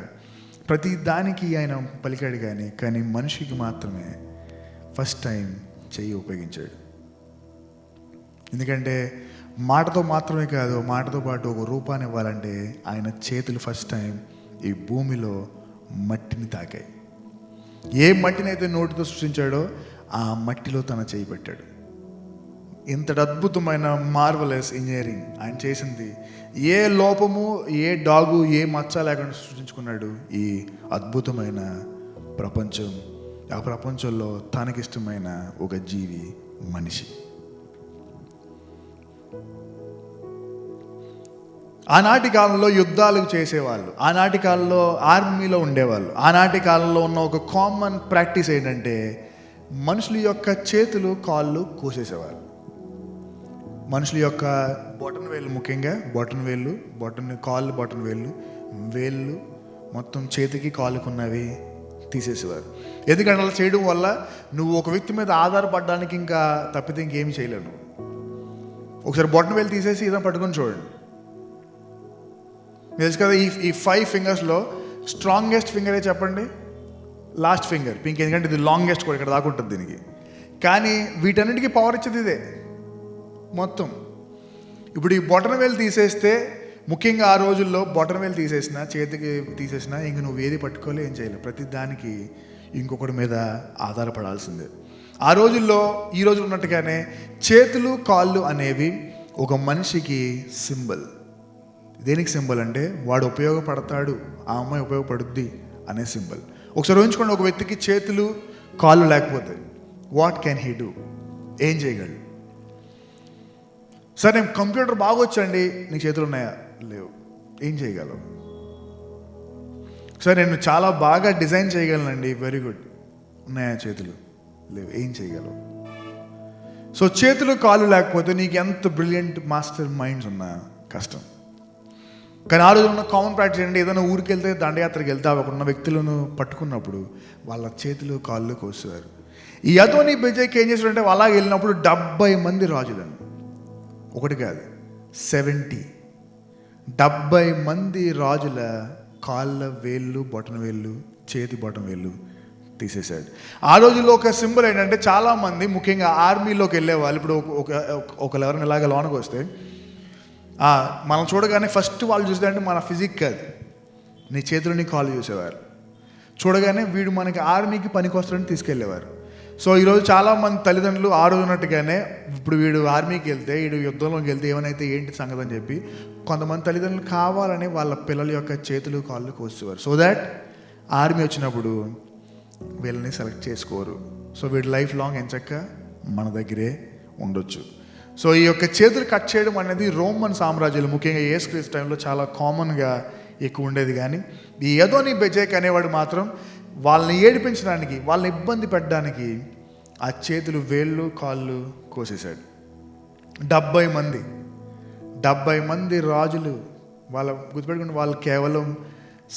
ప్రతి దానికి ఆయన పలికాడు. కానీ మనిషికి మాత్రమే ఫస్ట్ టైం చెయ్యి ఉపయోగించాడు. ఎందుకంటే మాటతో మాత్రమే కాదు, మాటతో పాటు ఒక రూపాన్ని ఇవ్వాలంటే ఆయన చేతులు ఫస్ట్ టైం ఈ భూమిలో మట్టిని తాకాయి. ఏ మట్టినైతే నోటితో సృష్టించాడో ఆ మట్టిలో తన చేయి పెట్టాడు. ఇంతటి అద్భుతమైన మార్వలస్ ఇంజనీరింగ్ ఆయన చేసింది. ఏ లోపము, ఏ డాగు, ఏ మచ్చ లేకుండా సృష్టించుకున్నాడు ఈ అద్భుతమైన ప్రపంచం. ఆ ప్రపంచంలో తనకిష్టమైన ఒక జీవి మనిషి. ఆనాటి కాలంలో యుద్ధాలు చేసేవాళ్ళు, ఆనాటి కాలంలో ఆర్మీలో ఉండేవాళ్ళు. ఆనాటి కాలంలో ఉన్న ఒక కామన్ ప్రాక్టీస్ ఏంటంటే మనుషుల యొక్క చేతులు కాళ్ళు కోసేసేవాళ్ళు. మనుషుల యొక్క బొటన్ వేళ్ళు, ముఖ్యంగా బొటన్ వేళ్ళు, కాళ్ళు బొటన్ వేళ్ళు మొత్తం చేతికి కాలుకున్నవి తీసేసేవారు. ఎందుకంటే అలా చేయడం వల్ల నువ్వు ఒక వ్యక్తి మీద ఆధారపడడానికి ఇంకా తప్పితే ఇంకేమి చేయలేవు. ఒకసారి బొటన్ వేలు తీసేసి ఇదని పట్టుకొని చూడండి. తెలుసు కదా, ఈ 5 ఫింగర్స్లో స్ట్రాంగెస్ట్ ఫింగరే చెప్పండి, లాస్ట్ ఫింగర్ పింక్. ఎందుకంటే ఇది లాంగెస్ట్ కూడా, ఇక్కడ దాకా ఉంటుంది దీనికి. కానీ వీటన్నిటికీ పవర్ ఇచ్చేది ఇదే మొత్తం. ఇప్పుడు ఈ బొటన వేలు తీసేస్తే, ముఖ్యంగా ఆ రోజుల్లో బొటన వేలు తీసేసిన, చేతికి తీసేసిన ఇంక నువ్వు ఏది పట్టుకోలే, ఏం చేయలేవు. ప్రతి దానికి ఇంకొకటి మీద ఆధారపడాల్సిందే. ఆ రోజుల్లో ఈ రోజు ఉన్నట్టుగానే చేతులు కాళ్ళు అనేవి ఒక మనిషికి సింబల్. దేనికి సింబల్ అంటే వాడు ఉపయోగపడతాడు, ఆ అమ్మాయి ఉపయోగపడుద్ది అనే సింబల్. ఒకసారి ఊహించుకోండి, ఒక వ్యక్తికి చేతులు కాళ్ళు లేకపోతే వాట్ కెన్ హీ డూ? ఏం చేయగలడు? సరే, నేను కంప్యూటర్ బాగా వచ్చండి, నీకు చేతులు ఉన్నాయా? లేవు. ఏం చేయగలవు? సరే, నేను చాలా బాగా డిజైన్ చేయగలనండి, వెరీ గుడ్. ఉన్నాయా చేతులు? లేవు. ఏం చేయగలవు? సో చేతులు కాళ్ళు లేకపోతే నీకు ఎంత బ్రిలియంట్ మాస్టర్ మైండ్స్ ఉన్నా కష్టం. కానీ ఆ రోజు ఉన్న కామన్ ప్రాక్టీస్ ఏంటంటే ఏదైనా ఊరికి వెళ్తే, దండయాత్రకి వెళ్తే అక్కడ ఉన్న వ్యక్తులను పట్టుకున్నప్పుడు వాళ్ళ చేతులు కాళ్ళు కోసేవారు. ఈ అదోని బెజెక్ ఏం చేశారంటే అలాగే వెళ్ళినప్పుడు 70 మంది రాజులను, ఒకటి కాదు 70 మంది రాజుల కాళ్ళ వేళ్ళు, బొటన వేళ్ళు, చేతి బొటన వేళ్ళు తీసేశాడు. ఆ రోజుల్లో ఒక సింబల్ ఏంటంటే చాలామంది ముఖ్యంగా ఆర్మీలోకి వెళ్ళేవాళ్ళు. ఇప్పుడు ఒకరు ఎవరైనా ఇలాగ లోనకి వస్తే మనం చూడగానే ఫస్ట్ వాళ్ళు చూసేదంటే మన ఫిజిక్ కాదు, నీ చేతులు నీ కాళ్ళు చూసేవారు. చూడగానే వీడు మనకి ఆర్మీకి పనికొస్తాడని తీసుకెళ్ళేవారు. సో ఈరోజు చాలామంది తల్లిదండ్రులు ఆ రోజు ఉన్నట్టుగానే ఇప్పుడు వీడు ఆర్మీకి వెళ్తే, వీడు యుద్ధంలోకి వెళ్తే ఏమైనా ఏంటి సంగతి అని చెప్పి కొంతమంది తల్లిదండ్రులు కావాలని వాళ్ళ పిల్లల యొక్క చేతులు కాళ్ళు కోసేవారు. సో దాట్ ఆర్మీ వచ్చినప్పుడు వీళ్ళని సెలెక్ట్ చేసుకోరు. సో వీడు లైఫ్ లాంగ్ ఎంచక్క మన దగ్గరే ఉండొచ్చు. సో ఈ యొక్క చేతులు కట్ చేయడం అనేది రోమన్ సామ్రాజ్యాలు, ముఖ్యంగా యేసుక్రీస్తు టైంలో చాలా కామన్గా ఎక్కువ ఉండేది. కానీ ఈ అదోని బెజెక్ అనేవాడు మాత్రం వాళ్ళని ఏడిపించడానికి, వాళ్ళని ఇబ్బంది పెట్టడానికి ఆ చేతులు, వేళ్ళు, కాళ్ళు కోసేశాడు. 70 మంది రాజులు, వాళ్ళ గుర్తుపెట్టుకుని వాళ్ళు కేవలం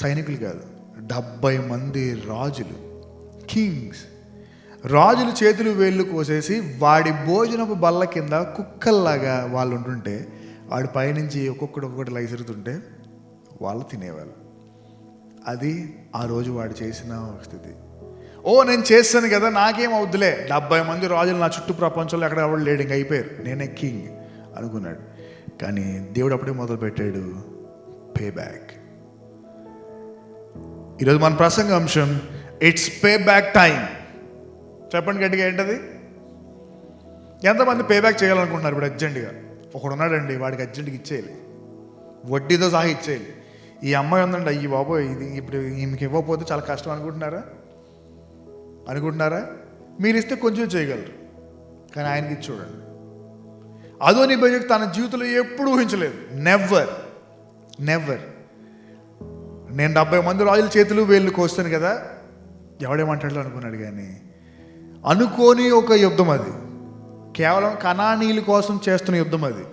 సైనికులు కాదు, 70 మంది రాజులు, కింగ్స్. రాజులు చేతులు వేళ్ళు కోసేసి వాడి భోజనపు బల్ల కింద కుక్కల్లాగా వాళ్ళు ఉంటుంటే, వాడి పైనుంచి ఒక్కొక్కటి లైసిరుతుంటే వాళ్ళు తినేవాళ్ళు. అది ఆ రోజు వాడు చేసిన స్థితి. నేను చేస్తాను కదా, నాకేం అవుద్దులే, 70 మంది రాజులు నా చుట్టూ ప్రపంచంలో ఎక్కడ ఎవరు లేడు, ఇంక అయిపోయారు, నేనే కింగ్ అనుకున్నాడు. కానీ దేవుడు అప్పుడే మొదలుపెట్టాడు పే బ్యాక్. ఈరోజు మన ప్రసంగ అంశం ఇట్స్ పే బ్యాక్ టైం. చెప్పండి గట్టిగా, ఏంటది? ఎంతమంది పే బ్యాక్ చేయాలనుకుంటున్నారు? ఇప్పుడు అర్జెంటుగా ఒకడు ఉన్నాడండి, వాడికి అర్జెంటుగా ఇచ్చేయాలి, వడ్డీతో సహా ఇచ్చేయాలి. ఈ అమ్మాయి ఉందండి, అయ్యి బాబోయ్ ఇది ఇప్పుడు ఈమెకి ఇవ్వకపోతే చాలా కష్టం అనుకుంటున్నారా? మీరు ఇస్తే కొంచెం చేయగలరు, కానీ ఆయనకి ఇచ్చి చూడండి. అదోని బెజెక్ తన జీవితంలో ఎప్పుడు ఊహించలేదు, నెవర్. నేను 70 మంది రాజుల చేతులు వేళ్ళు కోస్తాను కదా, ఎవడేమంటాడు అనుకున్నాడు. కానీ అనుకోని ఒక యుద్ధం అది, కేవలం కనానీయుల కోసం చేస్తున్న యుద్ధం అది.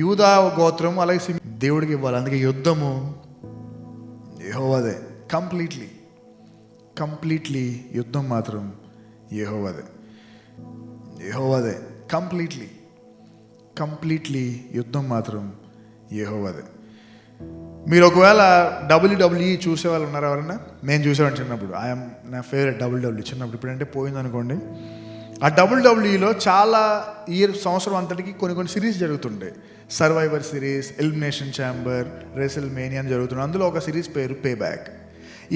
యూదా గోత్రం అలాగే దేవుడికి ఇవ్వాలి. అందుకే యుద్ధము యెహోవాదే. కంప్లీట్లీ యుద్ధం మాత్రం యెహోవాదే. కంప్లీట్లీ యుద్ధం మాత్రం యెహోవాదే. మీరు ఒకవేళ WWE చూసేవాళ్ళు ఉన్నారు ఎవరన్నా? నేను చూసేవాడిని చిన్నప్పుడు. నా ఫేవరెట్ WWE చిన్నప్పుడు. ఇప్పుడంటే పోయింది అనుకోండి. ఆ WWEలో చాలా సంవత్సరం అంతటికి కొన్ని సిరీస్ జరుగుతుండే. Survivor series, elimination chamber, WrestleMania అని జరుగుతుంది. అందులో ఒక సిరీస్ పేరు పే బ్యాక్.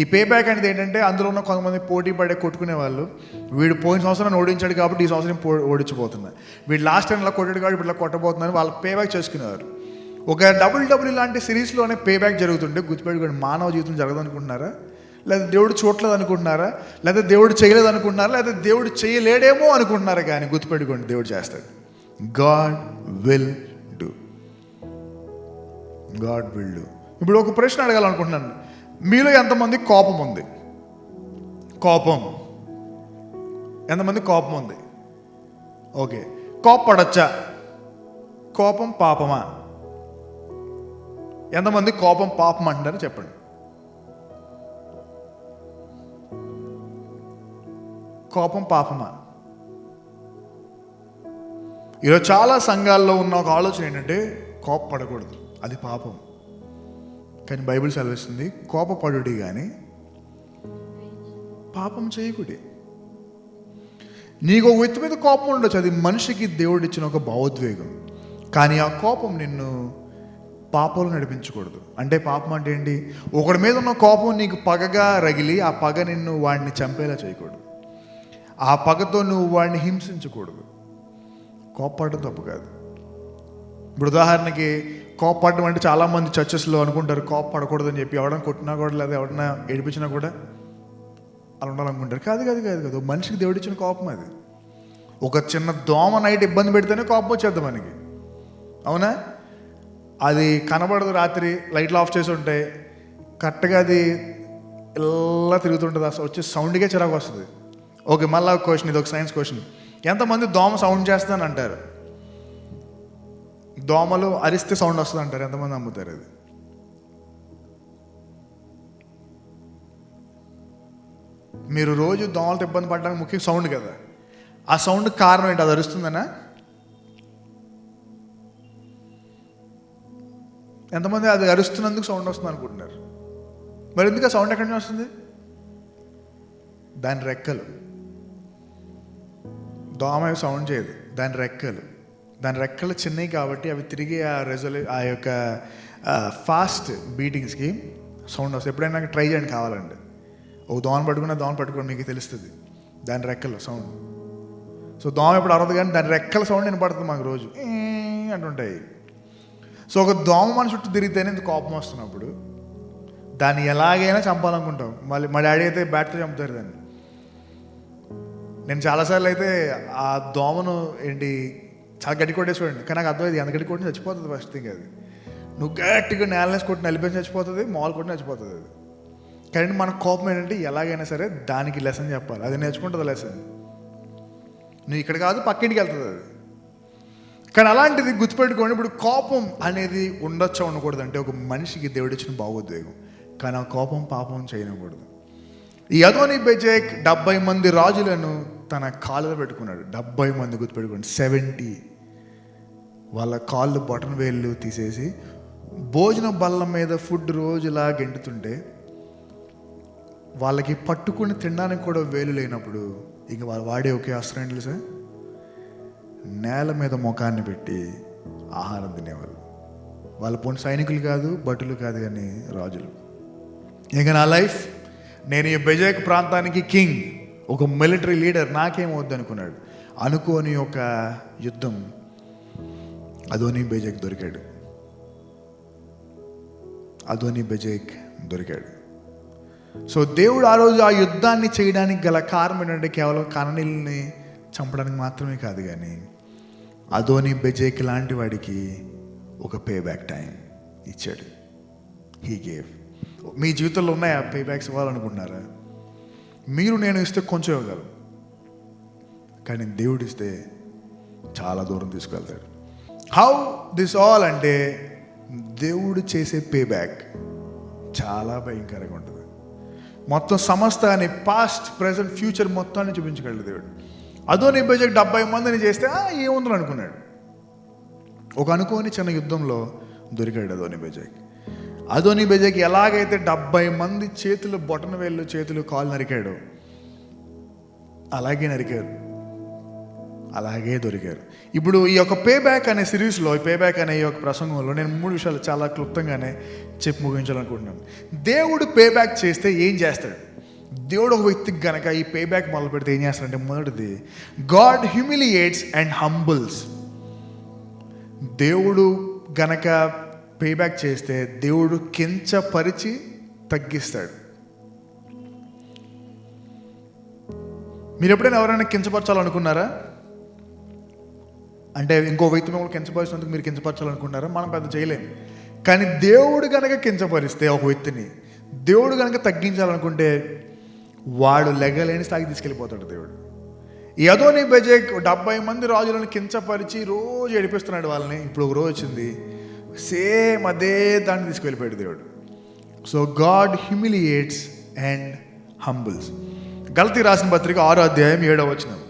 ఈ పే బ్యాక్ అనేది ఏంటంటే అందులో ఉన్న కొంతమంది పోటీ పడే కొట్టుకునే వాళ్ళు, వీడు పోయిన సంవత్సరం ఓడించాడు కాబట్టి ఈ సంవత్సరం ఓడించిపోతున్నారు, వీడు లాస్ట్ టైం ఇలా కొట్టాడు కాబట్టి ఇప్పుడు ఇలా కొట్టబోతున్నారు, వాళ్ళు పే బ్యాక్ చేసుకునేవారు. ఒక WWE లాంటి సిరీస్లోనే పే బ్యాక్ జరుగుతుంటే గుర్తుపెట్టుకోండి, మానవ జీవితం జరగదు అనుకుంటున్నారా? లేదా దేవుడు చూడలేదు అనుకుంటున్నారా? లేదా దేవుడు చేయలేదు అనుకుంటున్నారా? లేదా దేవుడు చేయలేడేమో అనుకుంటున్నారా? కానీ గుర్తుపెట్టుకోండి, దేవుడు చేస్తాడు. God will God will do. ఇప్పుడు ఒక ప్రశ్న అడగాలనుకుంటున్నాను, మీలో ఎంతమంది కోపం ఉంది? కోపం ఎంతమంది కోపం ఉంది? ఓకే, కోపపడచ్చా? కోపం పాపమా? ఎంతమంది కోపం పాపం అంటారు చెప్పండి. కోపం పాపమా? ఈరోజు చాలా సంఘాల్లో ఉన్న ఒక ఆలోచన ఏంటంటే కోపపడకూడదు, అది పాపం. కానీ బైబిల్ సెలవిస్తుంది కోపపడుడి కానీ పాపం చేయకుడి. నీకు ఒక వ్యక్తి మీద కోపం ఉండొచ్చు, అది మనిషికి దేవుడు ఇచ్చిన ఒక భావోద్వేగం. కానీ ఆ కోపం నిన్ను పాపంలో నడిపించకూడదు. అంటే పాపం అంటే ఏంటి? ఒకడి మీద ఉన్న కోపం నీకు పగగా రగిలి ఆ పగ నిన్ను వాడిని చంపేలా చేయకూడదు. ఆ పగతో నువ్వు వాడిని హింసించకూడదు. కోపపడడం తప్పు కాదు. ఇప్పుడు ఉదాహరణకి కోపపడడం అంటే చాలామంది చర్చెస్లో అనుకుంటారు కోపపడకూడదని చెప్పి, ఎవడన్నా కొట్టినా కూడా లేదా ఎవడన్నా ఏడిపించినా కూడా అలా ఉండాలనుకుంటారు. కాదు కాదు కాదు కాదు మనిషికి దేవుడిచ్చిన కోపం అది. ఒక చిన్న దోమ నైట్ ఇబ్బంది పెడితేనే కోపం వచ్చేద్దాం మనకి, అవునా? అది కనబడదు, రాత్రి లైట్లు ఆఫ్ చేసి ఉంటాయి, కరెక్ట్గా అది ఇలా తిరుగుతుంటుంది, అసలు వచ్చే సౌండ్కే చిరాకు వస్తుంది. ఓకే, మళ్ళీ ఒక క్వశ్చన్, ఇది ఒక సైన్స్ క్వశ్చన్. ఎంతమంది దోమ సౌండ్ చేస్తుందని అంటారు? దోమలు అరిస్తే సౌండ్ వస్తుంది అంటారు, ఎంతమంది నమ్ముతారు అది? మీరు రోజు దోమలతో ఇబ్బంది పడడానికి ముఖ్య సౌండ్ కదా. ఆ సౌండ్ కారణం ఏంటి? అది అరుస్తుందనా? ఎంతమంది అది అరుస్తున్నందుకు సౌండ్ వస్తుంది అనుకుంటున్నారు? మరి ఎందుకు ఆ సౌండ్ ఎక్కడి నుంచి వస్తుంది? దాని రెక్కలు. దోమ సౌండ్ చేయదు, దాని రెక్కలు చిన్నవి కాబట్టి అవి తిరిగి ఆ యొక్క ఫాస్ట్ బీటింగ్స్కి సౌండ్ వస్తుంది. ఎప్పుడైనా నాకు ట్రై చేయండి కావాలండి, ఒక దోమ పట్టుకుని మీకు తెలుస్తుంది దాని రెక్కలు సౌండ్. సో దోమ ఎప్పుడు అరవదు కానీ దాని రెక్కల సౌండ్ వినపడుతుంది మాకు రోజు అంటుంటాయి. సో ఒక దోమ మన చుట్టూ తిరిగితేనే ఇంత కోపం వస్తున్నప్పుడు దాన్ని ఎలాగైనా చంపాలనుకుంటాం. మా డాడీ అయితే బ్యాట్తో చంపుతారు దాన్ని. నేను చాలాసార్లు అయితే ఆ దోమను చాలా గట్టి కొట్టేసుకోండి, కానీ నాకు అర్థమైంది ఎంత గట్టి కొట్టి చచ్చిపోతుంది. ఫస్ట్ థింగ్ అది నువ్వు గట్టిగా నేలనేసి కొట్టి నలిపేసి చచ్చిపోతుంది, మాల్ కొట్టి చచ్చిపోతుంది అది. కానీ మన కోపం ఏంటంటే ఎలాగైనా సరే దానికి లెసన్ చెప్పాలి, అది నేర్చుకుంటుంది లెసన్. నువ్వు ఇక్కడ కాదు పక్కింటికి వెళ్తుంది అది. కానీ అలాంటిది గుర్తుపెట్టుకోండి, ఇప్పుడు కోపం అనేది ఉండొచ్చా ఉండకూడదు అంటే ఒక మనిషికి దేవుడు ఇచ్చిన భావోద్వేగం. కానీ ఆ కోపం పాపం చేయకూడదు. ఈ అదోని బెజెక్ 70 మంది రాజులను తన కాళ్ళలో పెట్టుకున్నాడు. 70 మంది, గుర్తుపెట్టుకోండి, 70 వాళ్ళ కాళ్ళు బొటన వేళ్ళు తీసేసి భోజన బల్ల మీద ఫుడ్ రోజులా గెంటుతుంటే వాళ్ళకి పట్టుకుని తినడానికి కూడా వేలు లేనప్పుడు ఇంక వాళ్ళు వాడే ఒకే అస్త్రం ఏంటి సార్? నేల మీద ముఖాన్ని పెట్టి ఆహారం తినేవాళ్ళు. వాళ్ళ పోనీ సైనికులు కాదు, భటులు కాదు, కానీ రాజులు. ఇక నా లైఫ్, నేను ఈ బెజెక్ ప్రాంతానికి కింగ్, ఒక మిలిటరీ లీడర్, నాకేమవుద్దు అనుకున్నాడు. అనుకోని ఒక యుద్ధం అదోని బెజెక్ దొరికాడు. సో దేవుడు ఆ రోజు ఆ యుద్ధాన్ని చేయడానికి గల కారణం ఏంటంటే కేవలం కననీల్ని చంపడానికి మాత్రమే కాదు, కానీ అదోని బెజెక్ లాంటి వాడికి ఒక పే బ్యాక్ టైం ఇచ్చాడు. He gave. మీ జీవితంలో ఉన్నాయా పే బ్యాక్స్? ఇవ్వాలనుకుంటున్నారా? మీరు నేను ఇస్తే కొంచెం ఇవ్వగలరు, కానీ దేవుడు ఇస్తే చాలా దూరం తీసుకెళ్తాడు. హౌ దిస్ ఆల్ అంటే దేవుడు చేసే పే బ్యాక్ చాలా భయంకరంగా ఉంటుంది. మొత్తం సమస్తాన్ని, పాస్ట్ ప్రెజెంట్ ఫ్యూచర్ మొత్తాన్ని చూపించగలడు దేవుడు. అదోని బెజెక్ 70 మందిని చేస్తే ఏముందని అనుకున్నాడు. ఒక అనుకోని చిన్న యుద్ధంలో దొరికాడు అదోని బెజెక్ ఎలాగైతే 70 మంది చేతులు బొటన వేళ్ళు చేతులు కాళ్ళు నరికాడు, అలాగే దొరికారు. ఇప్పుడు ఈ యొక్క పే బ్యాక్ అనే సిరీస్లో, ఈ పే బ్యాక్ అనే ఈ యొక్క ప్రసంగంలో నేను 3 విషయాలు చాలా క్లుప్తంగానే చెప్పి ముగించాలనుకుంటున్నాను. దేవుడు పే బ్యాక్ చేస్తే ఏం చేస్తాడు? దేవుడు ఒక వ్యక్తికి గనక ఈ పే బ్యాక్ మొదలు పెడితే ఏం చేస్తాడంటే, మొదటిది, గాడ్ హ్యూమిలియేట్స్ అండ్ హంబుల్స్. దేవుడు గనక పే బ్యాక్ చేస్తే దేవుడు కించపరిచి తగ్గిస్తాడు. మీరు ఎప్పుడైనా ఎవరైనా కించపరచాలనుకున్నారా? అంటే ఇంకో వ్యక్తి మిమ్మల్ని కించపరిచినందుకు మీరు కించపరచాలనుకున్నారా? మనం పెద్ద చేయలేము. కానీ దేవుడు కనుక కించపరిస్తే ఒక వ్యక్తిని, దేవుడు కనుక తగ్గించాలనుకుంటే వాడు లెగలేని స్థాయికి తీసుకెళ్ళిపోతాడు దేవుడు. ఈ అదోని బెజెక్ 70 మంది రాజులను కించపరిచి రోజు ఏడిపిస్తున్నాడు వాళ్ళని. ఇప్పుడు ఒక రోజు వచ్చింది, సేమ్ అదే దాన్ని తీసుకెళ్ళిపోయాడు దేవుడు. So God humiliates and humbles. గలతీ రాసిన పత్రిక 6వ అధ్యాయం 7వ వచనం.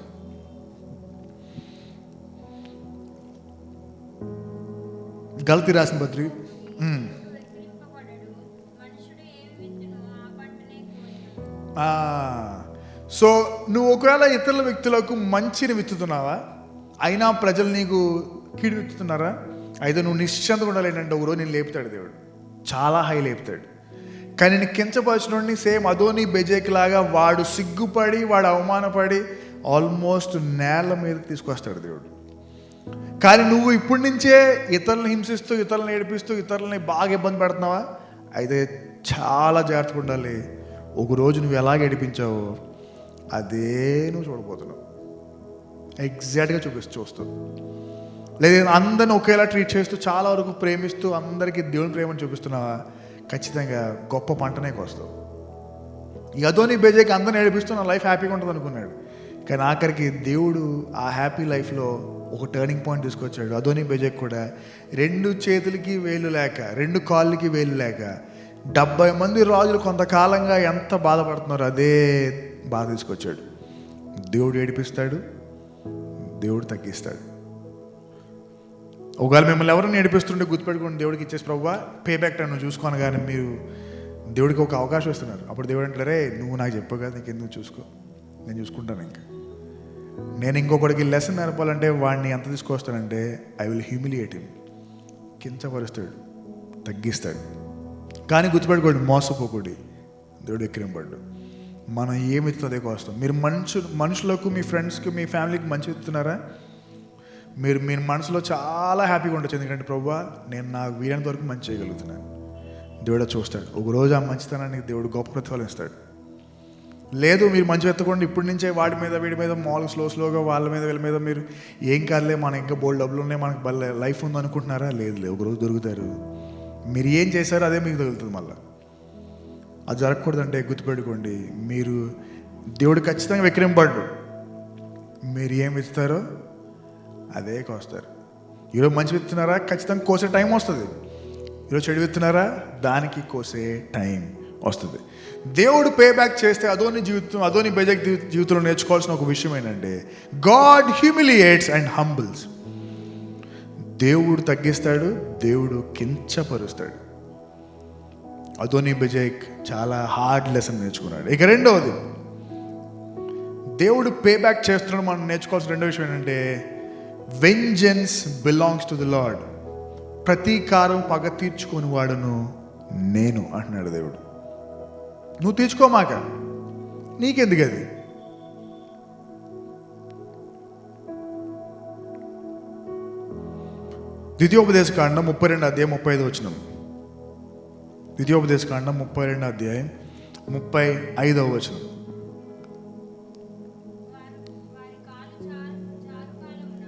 గలతీ రాసిన పత్రిక వెక్కిరింపబడడు. మనుషుడు ఏమి విత్తునో ఆ పంటనే కోయును. సో నువ్వు ఒకవేళ ఇతరుల వ్యక్తులకు మంచిని విత్తుతున్నావా, అయినా ప్రజలు నీకు కీడు విత్తుతున్నారా, అయితే నువ్వు నిశ్చంతగా ఉండాలి. ఏంటంటే ఒకరోజు నేను లేపుతాడు దేవుడు, చాలా హై లేపుతాడు. కానీ నేను కించపరచినోడిని సేమ్ అదోని బెజెక్ లాగా వాడు సిగ్గుపడి, వాడు అవమానపడి ఆల్మోస్ట్ నేల మీదకి తీసుకొస్తాడు దేవుడు. కానీ నువ్వు ఇప్పటి నుంచే ఇతరులను హింసిస్తూ, ఇతరులను ఏడిపిస్తూ, ఇతరులని బాగా ఇబ్బంది పెడుతున్నావా, అయితే చాలా జాగ్రత్తగా ఉండాలి. ఒకరోజు నువ్వు ఎలాగ ఏడిపించావో అదే నువ్వు చూడబోతున్నావు. ఎగ్జాక్ట్గా చూస్తావు. లేదా అందరిని ఒకేలా ట్రీట్ చేస్తూ, చాలా వరకు ప్రేమిస్తూ, అందరికీ దేవుని ప్రేమను చూపిస్తున్నావా, ఖచ్చితంగా గొప్ప పంటనే కోస్తావు. ఈ అదోని బెజెక్ అందరిని ఏడిపిస్తూ నా లైఫ్ హ్యాపీగా ఉంటుంది అనుకున్నాడు. కానీ ఆఖరికి దేవుడు ఆ హ్యాపీ లైఫ్లో ఒక టర్నింగ్ పాయింట్ తీసుకొచ్చాడు. అదోని బెజెక్ కూడా 2 చేతులకి వేలు లేక, 2 కాళ్ళకి వేలు లేక 70 మంది రాజులు కొంతకాలంగా ఎంత బాధపడుతున్నారో అదే బాధ తీసుకొచ్చాడు. దేవుడు ఏడిపిస్తాడు, దేవుడు తగ్గిస్తాడు. ఒకవేళ మిమ్మల్ని ఎవరైనా ఏడిపిస్తుంటే గుర్తుపెట్టుకోండి, దేవుడికి ఇచ్చేసి ప్రభువా పే బ్యాక్ టైం నువ్వు చూసుకోను. కానీ మీరు దేవుడికి ఒక అవకాశం ఇస్తున్నారు. అప్పుడు దేవుడు అంటారే, నువ్వు నాకు చెప్పావు కదా, నీకెందుకు చూసుకో, నేను చూసుకుంటాను. ఇంకా నేను ఇంకొకడికి లెసన్ నేర్పాలంటే వాడిని ఎంత తీసుకొస్తానంటే ఐ విల్ హ్యూమిలియేట్ హిమ్, కించపరుస్తాడు, తగ్గిస్తాడు. కానీ గుర్తుపెట్టుకోండి, మోసపోకూడి, దేవుడు ఎక్కిరింపడ్డు. మనం ఏమి ఇస్తుందే కోస్తాం. మీరు మనుషులకు, మీ ఫ్రెండ్స్కి, మీ ఫ్యామిలీకి మంచి ఇస్తున్నారా, మీరు మీ మనసులో చాలా హ్యాపీగా ఉండొచ్చు. ఎందుకంటే ప్రభువా నేను నాకు వీలైనంత వరకు మంచి చేయగలుగుతున్నాను. దేవుడు చూస్తాడు. ఒకరోజు ఆ మంచితనానికి దేవుడు గొప్ప ప్రతిఫలం ఇస్తాడు. లేదు మీరు మంచి ఎత్తకుండా ఇప్పటి నుంచే వాడి మీద వీడి మీద మామూలుగా స్లోగా వాళ్ళ మీద వీళ్ళ మీద మీరు ఏం కాదులే, మనకి ఇంకా బోల్డ్ డబ్బులు ఉన్నాయి, మనకి లైఫ్ ఉంది అనుకుంటున్నారా, లేదు ఒకరోజు దొరుకుతారు. మీరు ఏం చేశారో అదే మీకు తగులుతుంది. మళ్ళీ అది జరగకూడదంటే గుర్తుపెట్టుకోండి, మీరు దేవుడు ఖచ్చితంగా వెక్కిరింపడ్డు. మీరు ఏం ఇస్తారో అదే కోస్తారు. ఈరోజు మంచి విత్తున్నారా, ఖచ్చితంగా కోసే టైం వస్తుంది. ఈరోజు చెడు విత్తున్నారా, దానికి కోసే టైం వస్తుంది. దేవుడు పే బ్యాక్ చేస్తే అదోని బెజెక్ జీవితంలో నేర్చుకోవాల్సిన ఒక విషయం ఏంటంటే గాడ్ హ్యూమిలియేట్స్ అండ్ హంబుల్స్. దేవుడు తగ్గిస్తాడు, దేవుడు కించపరుస్తాడు. అదోని బెజెక్ చాలా హార్డ్ లెసన్ నేర్చుకున్నాడు. ఇక రెండవది, దేవుడు పే బ్యాక్ చేస్తున్నాడు. మనం నేర్చుకోవాల్సిన రెండో విషయం ఏంటంటే vengeance belongs to the lord. ప్రతీకారం పగ తీర్చుకొని వాడును నేను అంటున్నాడు దేవుడు. నువ్వు తీర్చుకోమాక, నీకెందుకు అది. ద్వితీయోపదేశకాండం 32వ అధ్యాయం 35వ వచనం. ద్వితీయోపదేశకాండం 32వ అధ్యాయం 35వ వచనం. వారి కాలు జారుకాలమున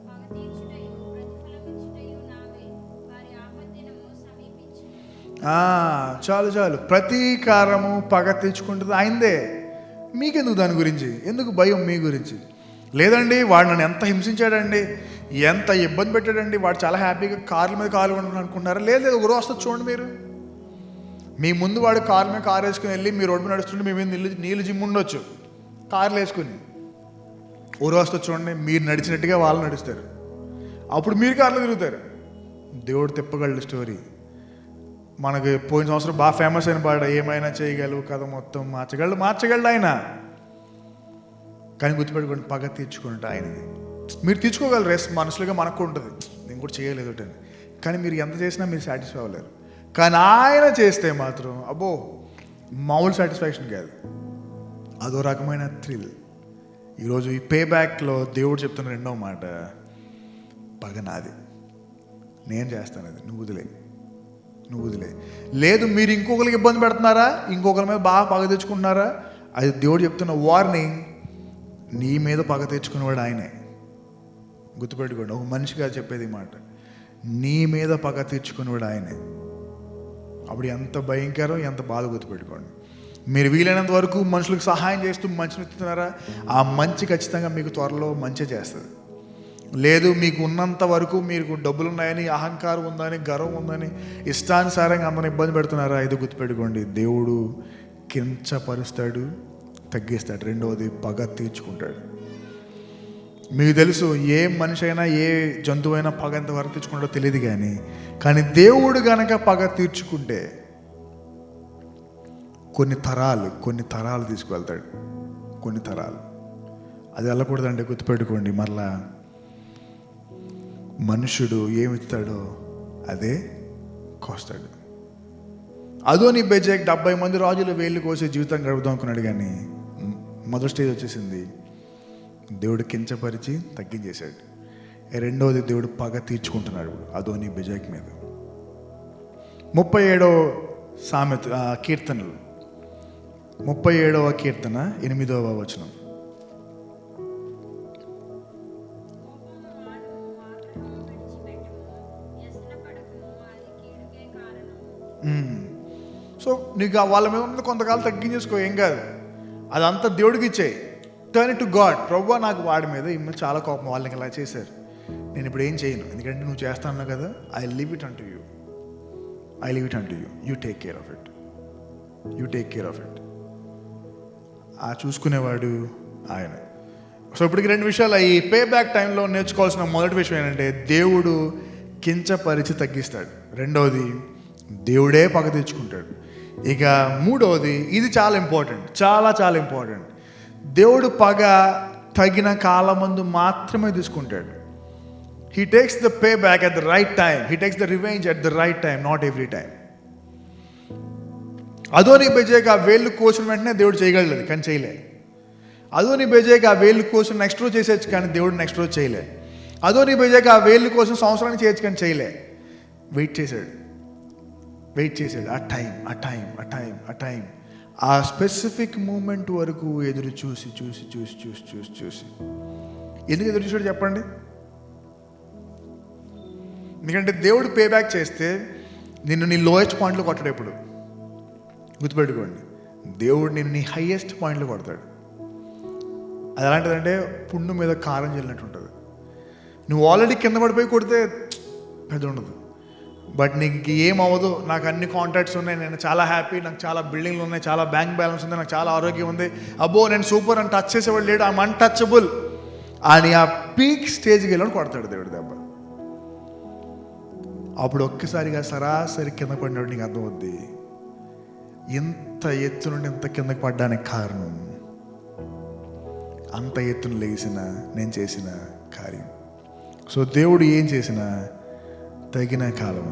పగ తీర్చుటయు ప్రతిఫలమిచ్చుటయు నావే. వారి ఆపద్దినము సమీపించును. చాలు ప్రతీకారము పగ తెచ్చుకుంటుంది ఆయనదే. మీకెందుకు దాని గురించి, ఎందుకు భయం మీ గురించి? లేదండి వాడు నన్ను ఎంత హింసించాడండి, ఎంత ఇబ్బంది పెట్టాడండి, వాడు చాలా హ్యాపీగా కార్ల మీద కార్లు కొనుక్కుని అనుకుంటున్నారా? లేదు ఒక రోజు వస్తుంది చూడండి. మీరు మీ ముందు వాడు కారు మీద కారు వేసుకుని వెళ్ళి మీ రోడ్డు మీద నడుస్తుంటే మీ మీద నీళ్ళు జిమ్ ఉండొచ్చు కార్లు వేసుకుని. ఓ రోజు వస్తుంది చూడండి, మీరు నడిచినట్టుగా వాళ్ళు నడుస్తారు, అప్పుడు మీరు కార్లో తిరుగుతారు. దేవుడు తిప్పగలడు స్టోరీ. మనకి పోయిన సంవత్సరం బాగా ఫేమస్ అయిన పాట ఏమైనా చేయగలవు కథ మొత్తం మార్చగలడు ఆయన. కానీ గుర్తుపెట్టుకోండి, పగ తీర్చుకుంటే ఆయనది. మీరు తీర్చుకోగలరు, రెస్ట్ మనసులుగా మనకు ఉంటుంది, నేను కూడా చేయలేదు అని. కానీ మీరు ఎంత చేసినా మీరు సాటిస్ఫై అవ్వలేరు. కానీ ఆయన చేస్తే మాత్రం అబ్బో మామూలు సాటిస్ఫాక్షన్ కాదు, అదో రకమైన థ్రిల్. ఈరోజు ఈ పే బ్యాక్లో దేవుడు చెప్తున్న రెండవ మాట, పగ నాది, నేను చేస్తాను, అది నువ్వు వదిలే. లేదు మీరు ఇంకొకరికి ఇబ్బంది పెడుతున్నారా, ఇంకొకరి మీద బాగా పగ తెచ్చుకుంటున్నారా, అది దేవుడు చెప్తున్న వార్నింగ్. నీ మీద పగ తెచ్చుకునేవాడు ఆయనే. గుర్తుపెట్టుకోండి, ఒక మనిషిగా చెప్పేది మాట. నీ మీద పగ తీర్చుకునేవాడు ఆయనే. అప్పుడు ఎంత భయంకరం, ఎంత బాధ గుర్తుపెట్టుకోండి. మీరు వీలైనంత వరకు మనుషులకు సహాయం చేస్తూ మంచిని ఎత్తుతున్నారా, ఆ మంచి ఖచ్చితంగా మీకు త్వరలో మంచి చేస్తుంది. లేదు, మీకు ఉన్నంత వరకు మీకు డబ్బులు ఉన్నాయని, అహంకారం ఉందని, గర్వం ఉందని ఇష్టానుసారంగా అందరిని ఇబ్బంది పెడుతున్నారా, ఇది గుర్తుపెట్టుకోండి, దేవుడు కించపరుస్తాడు, తగ్గిస్తాడు. రెండవది, పగ తీర్చుకుంటాడు. మీకు తెలుసు, ఏ మనిషి అయినా ఏ జంతువు అయినా పగ ఎంతవరకు తీర్చుకుంటాడో తెలియదు, కానీ దేవుడు గనక పగ తీర్చుకుంటే కొన్ని తరాలు తీసుకువెళ్తాడు. కొన్ని తరాలు. అది వెళ్ళకూడదంటే గుర్తుపెట్టుకోండి, మరలా మనుషుడు ఏమిస్తాడో అదే కోస్తాడు. అదోని బెజెక్ 70 మంది రాజులు వేళ్ళు కోసి జీవితం గడుపుదాం అనుకున్నాడు, కానీ మొదటి స్టేజ్ వచ్చేసింది, దేవుడు కించపరిచి తగ్గించేశాడు. రెండవది, దేవుడు పగ తీర్చుకుంటున్నాడు అదోని బెజెక్ మీద. 37వ కీర్తనలు 37వ కీర్తన 8వ వచనం. సో నీకు వాళ్ళ మీద ఉన్నది కొంతకాలం తగ్గించేసుకో, ఏం కాదు, అదంతా దేవుడికి ఇచ్చేయి. Turn it to God. ప్రభువా, నాకు వాడి మీద చాలా కోపం, వాళ్ళకి ఇలా చేశారు, నేను ఇప్పుడు ఏం చేయను, ఎందుకంటే నువ్వు చేస్తాను కదా, I leave it unto you, you take care of it. ఆ చూసుకునేవాడు ఆయన. సో ఇప్పటికి 2 విషయాలు. ఈ పే బ్యాక్ టైంలో నేర్చుకోవాల్సిన మొదటి విషయం ఏంటంటే, దేవుడు కించపరిచి తగ్గిస్తాడు. రెండవది, దేవుడే పగ తెచ్చుకుంటాడు. ఇక మూడవది, ఇది చాలా ఇంపార్టెంట్, దేవుడు పగ తగిన కాలమందు మాత్రమే తీసుకుంటాడు. He takes the pay back at the right time, he takes the revenge at the right time, not every time. Adoni Bezek ఆ వేళ్ళు కోసిన వెంటనే దేవుడు చేయగలడు, కానీ చేయలే. అదోని బెజెక్ ఆ వేళ్ళు కోసం నెక్స్ట్ రోజు చేసేయచ్చు, కానీ దేవుడు నెక్స్ట్ రోజు చేయలే. అదోని బెజెక్ ఆ వేళ్ళు కోసం సంవత్సరానికి చేయొచ్చు, కానీ చేయలే. వెయిట్ చేశాడు. ఆ టైం ఆ స్పెసిఫిక్ మూమెంట్ వరకు ఎదురు చూసి ఎందుకు ఎదురు చూసాడు చెప్పండి? ఎందుకంటే దేవుడు పే బ్యాక్ చేస్తే నిన్ను నీ లోయెస్ట్ పాయింట్లో కొట్టాడు. ఎప్పుడు గుర్తుపెట్టుకోండి, దేవుడు నిన్ను నీ హైయెస్ట్ పాయింట్లో కొడతాడు. అది ఎలాంటిదంటే పుండు మీద కారం చల్లినట్టు ఉంటుంది. నువ్వు ఆల్రెడీ కింద పడిపోయి కొడితే పెద్ద ఉండదు, బట్ నీకు ఏం అవ్వదు, నాకు అన్ని కాంటాక్ట్స్ ఉన్నాయి, నేను చాలా హ్యాపీ, నాకు చాలా బిల్డింగ్లు ఉన్నాయి, చాలా బ్యాంక్ బ్యాలెన్స్ ఉంది, నాకు చాలా ఆరోగ్యం ఉంది, అబ్బో నేను సూపర్ అని టచ్ చేసేవాడు లేడు, ఐఎమ్ అన్టచబుల్ అని ఆ పీక్ స్టేజ్కి వెళ్ళని కొడతాడు దేవుడి దెబ్బ. అప్పుడు ఒక్కసారిగా సరాసరి కింద పడినప్పుడు నీకు అర్థమవుద్ది, ఇంత ఎత్తు నుండి ఇంత కిందకి పడ్డానికి కారణం అంత ఎత్తును లేచిన నేను చేసిన కార్యం. సో దేవుడు ఏం చేసినా తగిన కాలం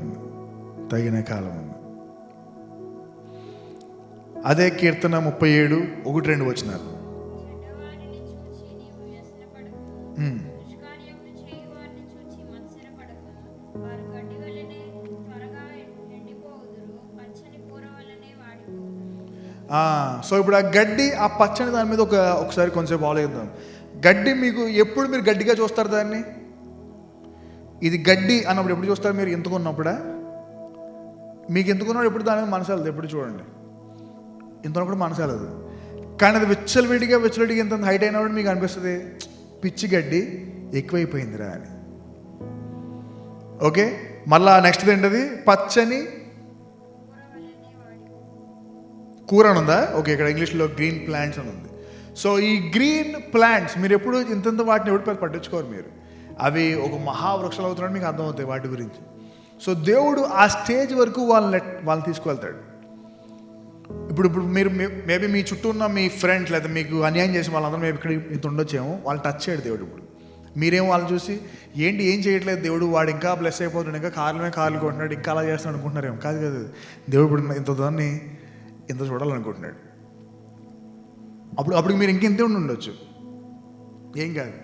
ఉంది. అదే కీర్తన 37:1-2 వచనాలు. చెడ్డవారిని చూచి నీవు వ్యసనపడకుము, దుష్కార్యములు చేయువారిని చూచి మత్సరపడకుము. వారు గడ్డి వలెనే త్వరగా ఎండిపోవుదురు, పచ్చని కూర వలెనే వాడిపోవుదురు. సో ఇప్పుడు ఆ గడ్డి, ఆ పచ్చని దాని మీద ఒకసారి కొంచెంసేపు ఆలోచిద్దాం. గడ్డి మీకు ఎప్పుడు మీరు గడ్డిగా చూస్తారు దాన్ని? ఇది గడ్డి అన్నప్పుడు ఎప్పుడు చూస్తారు మీరు? ఎంతుకున్నప్పుడా? మీకు ఎంతుకున్నప్పుడు ఎప్పుడు దాని మీద మనసాలదు, ఎప్పుడు చూడండి, ఇంతనప్పుడు మనసాలదు. కానీ అది విచ్చలవిడిగా ఇంత హైట్ అయినప్పుడు మీకు అనిపిస్తుంది పిచ్చి గడ్డి ఎక్కువైపోయిందిరా అని. ఓకే, మళ్ళా నెక్స్ట్ ఏంటది? పచ్చని కూర అని ఉందా? ఓకే, ఇక్కడ ఇంగ్లీష్లో గ్రీన్ ప్లాంట్స్ అని ఉంది. సో ఈ గ్రీన్ ప్లాంట్స్ మీరు ఎప్పుడు ఇంత వాటిని ఎప్పుడు పట్టించుకోరు మీరు. అవి ఒక మహావృక్షాలు అవుతున్నాడు, మీకు అర్థమవుతాయి వాటి గురించి. సో దేవుడు ఆ స్టేజ్ వరకు వాళ్ళని తీసుకువెళ్తాడు. ఇప్పుడు మీరు మేబీ మీ చుట్టూ ఉన్న మీ ఫ్రెండ్స్ లేదా మీకు అన్యాయం చేసిన వాళ్ళందరూ మేము ఇక్కడ ఇంత ఉండొచ్చేమో, వాళ్ళు టచ్ చేయడు దేవుడు. ఇప్పుడు మీరేం వాళ్ళని చూసి ఏం చేయట్లేదు దేవుడు, వాడు ఇంకా బ్లెస్ అయిపోతున్నాడు, ఇంకా కార్లు కొంటున్నాడు, ఇంకా అలా చేస్తున్నాడు అనుకుంటున్నారేమో. కాదు, దేవుడు ఇప్పుడు దాన్ని ఇంత చూడాలనుకుంటున్నాడు. అప్పుడు మీరు ఇంకెంతే ఉండొచ్చు, ఏం కాదు.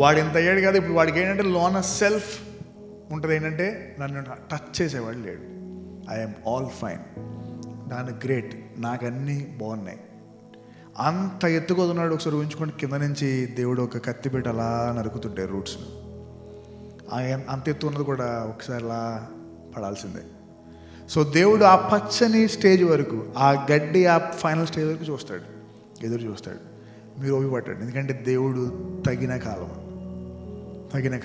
వాడు ఎంత అయ్యాడు కాదు. ఇప్పుడు వాడికి ఏంటంటే లోన సెల్ఫ్ ఉంటుంది, ఏంటంటే నన్ను టచ్ చేసేవాడు లేడు, ఐఎమ్ ఆల్ ఫైన్, దాని గ్రేట్, నాకు అన్నీ బాగున్నాయి, అంత ఎత్తుకొదున్నాడు. ఒకసారి ఊహించుకోండి, కింద నుంచి దేవుడు ఒక కత్తి పెట్టి అలా నరుకుతుంటే రూట్స్ను, అంత ఎత్తు ఉన్నది కూడా ఒకసారి అలా పడాల్సిందే. సో దేవుడు ఆ పచ్చని స్టేజ్ వరకు, ఆ గడ్డి ఆ ఫైనల్ స్టేజ్ వరకు చూస్తాడు, ఎదురు చూస్తాడు. మీరు ఓపి పట్టండి, ఎందుకంటే దేవుడు తగిన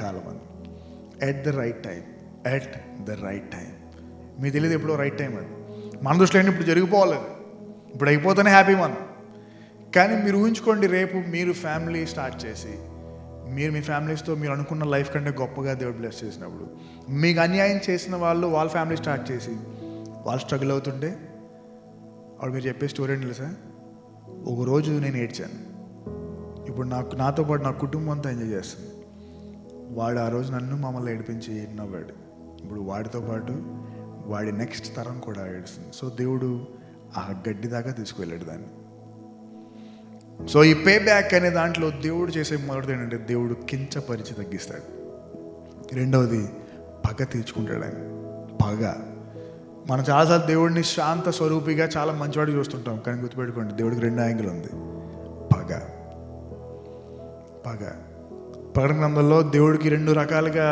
కాలం అని ఎట్ ద రైట్ టైం. మీకు తెలియదు ఎప్పుడో రైట్ టైం అది. మన దృష్టిలో ఏంటి, ఇప్పుడు జరిగిపోవాలని, ఇప్పుడు అయిపోతేనే హ్యాపీ మనం. కానీ మీరు ఊహించుకోండి, రేపు మీరు ఫ్యామిలీ స్టార్ట్ చేసి మీరు మీ ఫ్యామిలీస్తో మీరు అనుకున్న లైఫ్ కంటే గొప్పగా దేవుడు బ్లెస్ చేసినప్పుడు, మీకు అన్యాయం చేసిన వాళ్ళు వాళ్ళ ఫ్యామిలీ స్టార్ట్ చేసి వాళ్ళు స్ట్రగుల్ అవుతుంటే అప్పుడు మీరు చెప్పే స్టోరీ ఏంటి తెలుసా? ఒకరోజు నేను ఏడ్చాను, ఇప్పుడు నాతో పాటు నా కుటుంబం అంతా ఎంజాయ్ చేస్తుంది. వాడు ఆ రోజు నన్ను మమ్మల్ని ఏడిపించి నవ్వాడు, ఇప్పుడు వాడితో పాటు వాడి నెక్స్ట్ తరం కూడా ఏడుస్తుంది. సో దేవుడు ఆ గడ్డి దాకా తీసుకువెళ్ళాడు దాన్ని. సో ఈ పే బ్యాక్ అనే దాంట్లో దేవుడు చేసే మొదటిది ఏంటంటే దేవుడు కించపరిచి తగ్గిస్తాడు. రెండవది పగ తీర్చుకుంటాడు ఆయన. పగ, మనం చాలాసార్లు దేవుడిని శాంత స్వరూపిగా చాలా మంచివాడికి చూస్తుంటాం, కానీ గుర్తుపెట్టుకోండి దేవుడికి 2 యాంగిల్ ఉంది. పగ ప్రకటన గ్రంథంలో దేవుడికి 2 రకాలుగా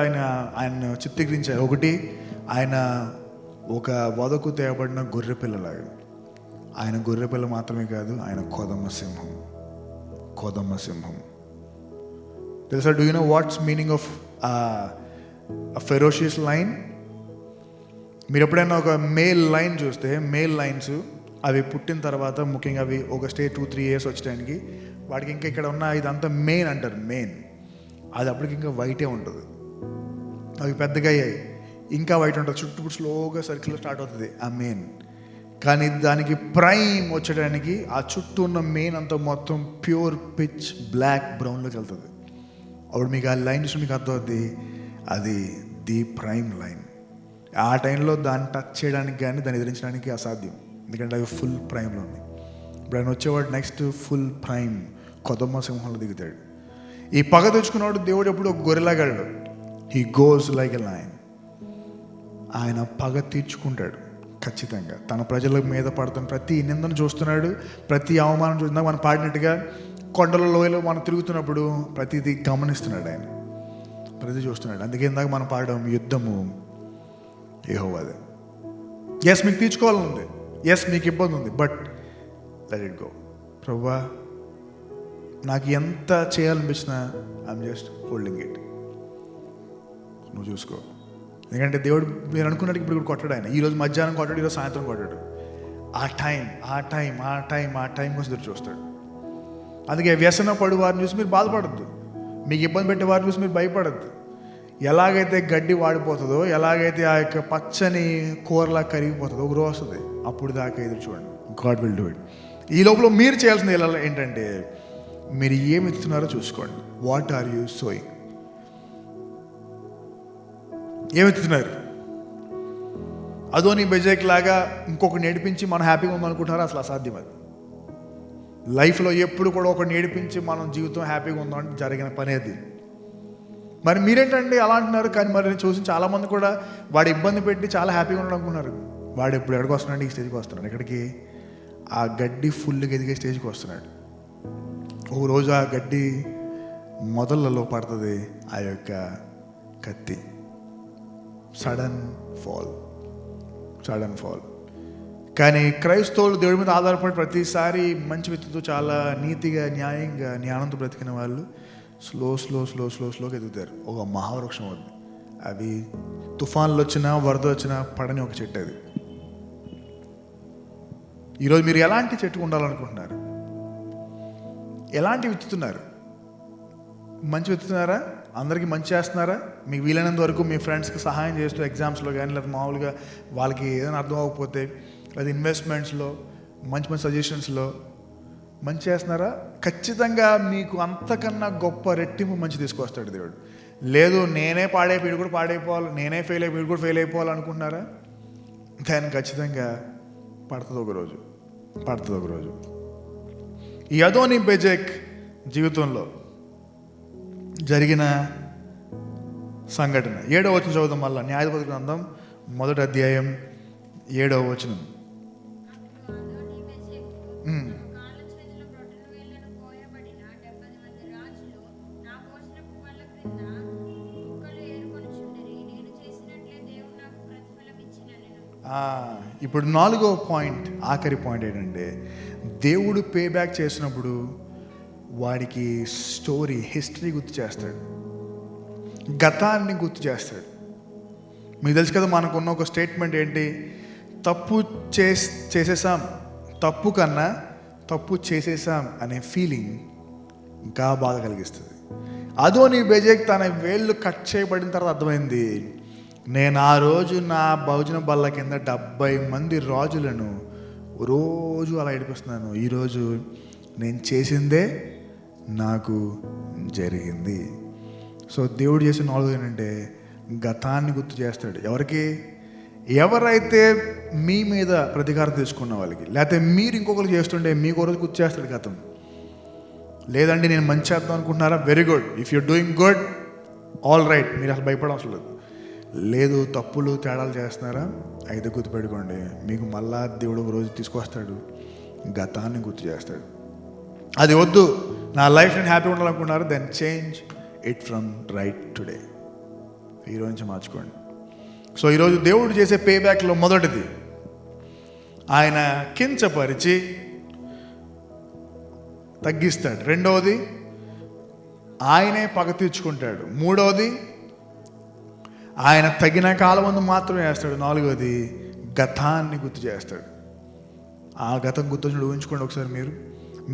ఆయన చిత్రీకరించారు. ఒకటి, ఆయన ఒక వదకు తేయబడిన గొర్రెపిల్లలాగా. ఆయన గొర్రెపిల్ల మాత్రమే కాదు, ఆయన కొదమ సింహం. తెలుసా? Do you know what's meaning of ferocious line? మీరు ఎప్పుడైనా ఒక మేల్ లైన్ చూస్తే, మేల్ లైన్స్ అవి పుట్టిన తర్వాత ముఖ్యంగా అవి ఒక స్టేజ్ 2-3 years వచ్చడానికి వాడికి ఇంకా ఇక్కడ ఉన్న ఇదంతా మెయిన్ అంటారు. అది అప్పటికి ఇంకా వైటే ఉంటుంది. అవి పెద్దగా అయ్యాయి, ఇంకా వైట్ ఉంటుంది, చుట్టూ స్లోగా సర్కిల్ స్టార్ట్ అవుతుంది ఆ మెయిన్. కానీ దానికి ప్రైమ్ వచ్చడానికి ఆ చుట్టూ ఉన్న మెయిన్ అంతా మొత్తం ప్యూర్ పిచ్ బ్లాక్ బ్రౌన్లోకి వెళ్తుంది. అప్పుడు మీకు ఆ లైన్ చూసి మీకు అర్థమవుతుంది, అది ది ప్రైమ్ లైన్. ఆ టైంలో దాన్ని టచ్ చేయడానికి కానీ దాన్ని ఎదిరించడానికి అసాధ్యం, ఎందుకంటే అవి ఫుల్ ప్రైమ్లో ఉన్నాయి. ఇప్పుడు ఆయన వచ్చేవాడు నెక్స్ట్ ఫుల్ ప్రైమ్ కొదమ సింహంలో దిగుతాడు. ఈ పగ తెచ్చుకున్నవాడు దేవుడు ఎప్పుడు ఒక గొర్రెలాగాడు. He goes like a lion. ఆయన పగ తీర్చుకుంటాడు ఖచ్చితంగా. తన ప్రజల మీద పడుతున్న ప్రతి నిందను చూస్తున్నాడు, ప్రతి అవమానం చూస్తున్నా. మనం పాడినట్టుగా కొండల లోయలో మనం తిరుగుతున్నప్పుడు ప్రతిదీ గమనిస్తున్నాడు ఆయన, ప్రతి చూస్తున్నాడు. అందుకే ఇందాక మనం పాడడం యుద్ధము యెహోవాదే. ఎస్ మీకు తీర్చుకోవాలని ఉంది, ఎస్ మీకు ఇబ్బంది ఉంది, బట్ లెట్ ఇట్ గో. ప్రభువా నాకు ఎంత చేయాలనిపించినా ఐఎమ్ జస్ట్ హోల్డింగ్ ఇట్, నువ్వు చూసుకో. ఎందుకంటే దేవుడు మీరు అనుకున్నట్టు ఇప్పుడు కొట్టాడు ఆయన. ఈరోజు మధ్యాహ్నం కొట్టాడు, ఈరోజు సాయంత్రం కొట్టాడు. ఆ టైం కోసం ఎదురు చూస్తాడు. అందుకే వ్యసన పడు వారిని చూసి మీరు బాధపడద్దు, మీకు ఇబ్బంది పెట్టే వారిని చూసి మీరు భయపడద్దు. ఎలాగైతే గడ్డి వాడిపోతుందో, ఎలాగైతే ఆ యొక్క పచ్చని కూరలా కరిగిపోతుందో ఒక రోజు వస్తుంది, అప్పుడు దాకా ఎదురు చూడండి. God will do it. ఈ లోపల మీరు చేయాల్సింది ఏంటంటే మీరు ఏమి ఇస్తున్నారో చూసుకోండి. What are you sowing? ఏమెత్తుతున్నారు? అదోని బెజెక్ లాగా ఇంకొకటి నేర్పించి మనం హ్యాపీగా ఉందనుకుంటున్నారా? అసలు అసాధ్యం. అది లైఫ్లో ఎప్పుడు కూడా ఒకటి నేర్పించి మనం జీవితం హ్యాపీగా ఉందామంటే జరిగిన పని అది. మరి మీరేంటండి అలా అంటున్నారు? కానీ మరి నేను చూసి చాలామంది కూడా వాడు ఇబ్బంది పెట్టి చాలా హ్యాపీగా ఉండడం అనుకున్నారు. వాడు ఎప్పుడు ఎక్కడికి వస్తున్నాడు? ఈ స్టేజ్కి వస్తున్నాడు. ఎక్కడికి? ఆ గడ్డి ఫుల్గా ఎదిగే స్టేజ్కి వస్తున్నాడు. ఒక రోజు ఆ గడ్డి మొదళ్ళలో పడుతుంది ఆ యొక్క కత్తి. Sudden fall. కానీ క్రైస్తవులు దేవుడి మీద ఆధారపడి ప్రతిసారి మంచి వ్యక్తితో చాలా నీతిగా, న్యాయంగా, జ్ఞానంతో బ్రతికిన వాళ్ళు స్లోగా ఎదుగుతారు. ఒక మహావృక్షం అవుతుంది. అవి తుఫాన్లు వచ్చినా, వరద వచ్చినా పడని ఒక చెట్టు అది. ఈరోజు మీరు ఎలాంటి చెట్టు ఉండాలనుకుంటున్నారు? ఎలాంటి విత్తుతున్నారు? మంచి విత్తుతున్నారా? అందరికీ మంచి చేస్తున్నారా? మీకు వీలైనంత వరకు మీ ఫ్రెండ్స్కి సహాయం చేస్తూ ఎగ్జామ్స్లో కానీ, లేదా మామూలుగా వాళ్ళకి ఏదైనా అర్థం అవ్వకపోతే, లేదా ఇన్వెస్ట్మెంట్స్లో మంచి సజెషన్స్లో మంచి చేస్తున్నారా? ఖచ్చితంగా మీకు అంతకన్నా గొప్ప రెట్టింపు మంచి తీసుకొస్తాడు దేవుడు. లేదు నేనే వీడు కూడా పాడైపోవాలి, నేనే వీడు కూడా ఫెయిల్ అయిపోవాలి అనుకుంటున్నారా? దాన్ని ఖచ్చితంగా పడుతుంది ఒక రోజు. ఈ అదోని బెజెక్ జీవితంలో జరిగిన సంఘటన 7వ వచనం చదువుదాం. మళ్ళా న్యాయాధిపతుల గ్రంథం 1వ అధ్యాయం 7వ వచనం. ఇప్పుడు 4వ పాయింట్, ఆఖరి పాయింట్ ఏంటంటే, దేవుడు పే బ్యాక్ చేసినప్పుడు వాడికి హిస్టరీ గుర్తు చేస్తాడు, గతాన్ని గుర్తు చేస్తాడు. మీకు తెలుసు కదా, మనకున్న ఒక స్టేట్మెంట్ ఏంటి, తప్పు చేసేసాం, తప్పు కన్నా తప్పు చేసేసాం అనే ఫీలింగ్ ఇంకా బాధ కలిగిస్తుంది. అదోని బెజెక్ తన వేళ్ళు కట్ చేయబడిన తర్వాత అర్థమైంది, నేను ఆ రోజు నా భోజన బల్ల కింద 70 మంది రాజులను రోజు అలా ఏడిపిస్తున్నాను, ఈరోజు నేను చేసిందే నాకు జరిగింది. సో దేవుడు చేసిన 4 ఏంటంటే గతాన్ని గుర్తు చేస్తాడు. ఎవరైతే మీ మీద ప్రతీకారం తీసుకున్న వాళ్ళకి, లేకపోతే మీరు ఇంకొకరికి చేస్తుంటే మీకు రోజు గుర్తు చేస్తాడు గతం. లేదండి నేను మంచి చేద్దాం అనుకుంటున్నారా, very good, if you're doing good all right, మీరు అసలు భయపడడం అవసరం లేదు. లేదు తప్పులు తేడాలు చేస్తున్నారా, అయితే గుర్తుపెట్టుకోండి, మీకు మళ్ళా దేవుడు ఒక రోజు తీసుకొస్తాడు, గతాన్ని గుర్తు చేస్తాడు. అది వద్దు, నా లైఫ్ నేను హ్యాపీగా ఉండాలనుకుంటున్నారు, then change it from right today, ఈరోజు నుంచి మార్చుకోండి. సో ఈరోజు దేవుడు చేసే పే బ్యాక్లో మొదటిది, ఆయన కించపరిచి తగ్గిస్తాడు. రెండవది, ఆయనే పగ తీర్చుకుంటాడు. మూడవది, ఆయన తగిన కాలం ముందు మాత్రమే వేస్తాడు. నాలుగవది, గతాన్ని గుర్తు చేస్తాడు. ఆ గతం గుర్తొచ్చినట్టు ఊహించుకోండి ఒకసారి. మీరు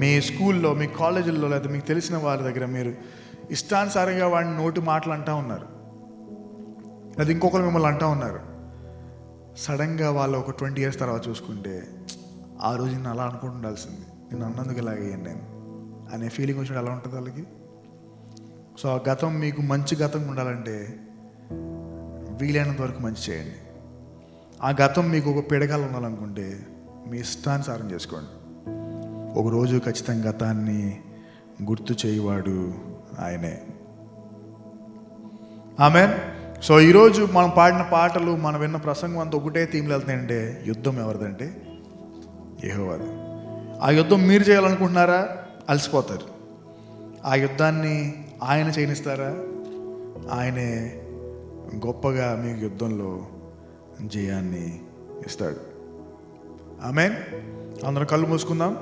మీ స్కూల్లో, మీ కాలేజీల్లో, లేదా మీకు తెలిసిన వారి దగ్గర మీరు ఇష్టానుసారంగా వాడిని నోటి మాటలు అంటూ ఉన్నారు, లేదా ఇంకొకరు మిమ్మల్ని అంటూ ఉన్నారు. సడన్గా వాళ్ళు ఒక 20 years తర్వాత చూసుకుంటే, ఆ రోజు నేను అలా అనుకుంటుండాల్సింది, నేను అన్నందుకు ఇలాగయ్యాను నేను అనే ఫీలింగ్ వచ్చినప్పుడు ఎలా ఉంటుంది వాళ్ళకి. సో ఆ గతం మీకు మంచి గతం ఉండాలంటే వీలైనంత వరకు మంచి చేయండి. ఆ గతం మీకు ఒక పిడకలు ఉండాలనుకుంటే మీ ఇష్టానుసారం చేసుకోండి. ఒకరోజు ఖచ్చితంగా గతాన్ని గుర్తు చేయవాడు ఆయనే. ఆమేన్. సో ఈరోజు మనం పాడిన పాటలు, మనం విన్న ప్రసంగం అంతా ఒకటే థీమ్లో వెళ్తాయంటే, యుద్ధం ఎవరిదంటే యెహోవాది. ఆ యుద్ధం మీరు చేయాలనుకుంటున్నారా, అలసిపోతారు. ఆ యుద్ధాన్ని ఆయన చేయనిస్తారా, ఆయనే గొప్పగా మీకు యుద్ధంలో జయాన్ని ఇస్తాడు. ఆమేన్. అందరం కళ్ళు మూసుకుందాం.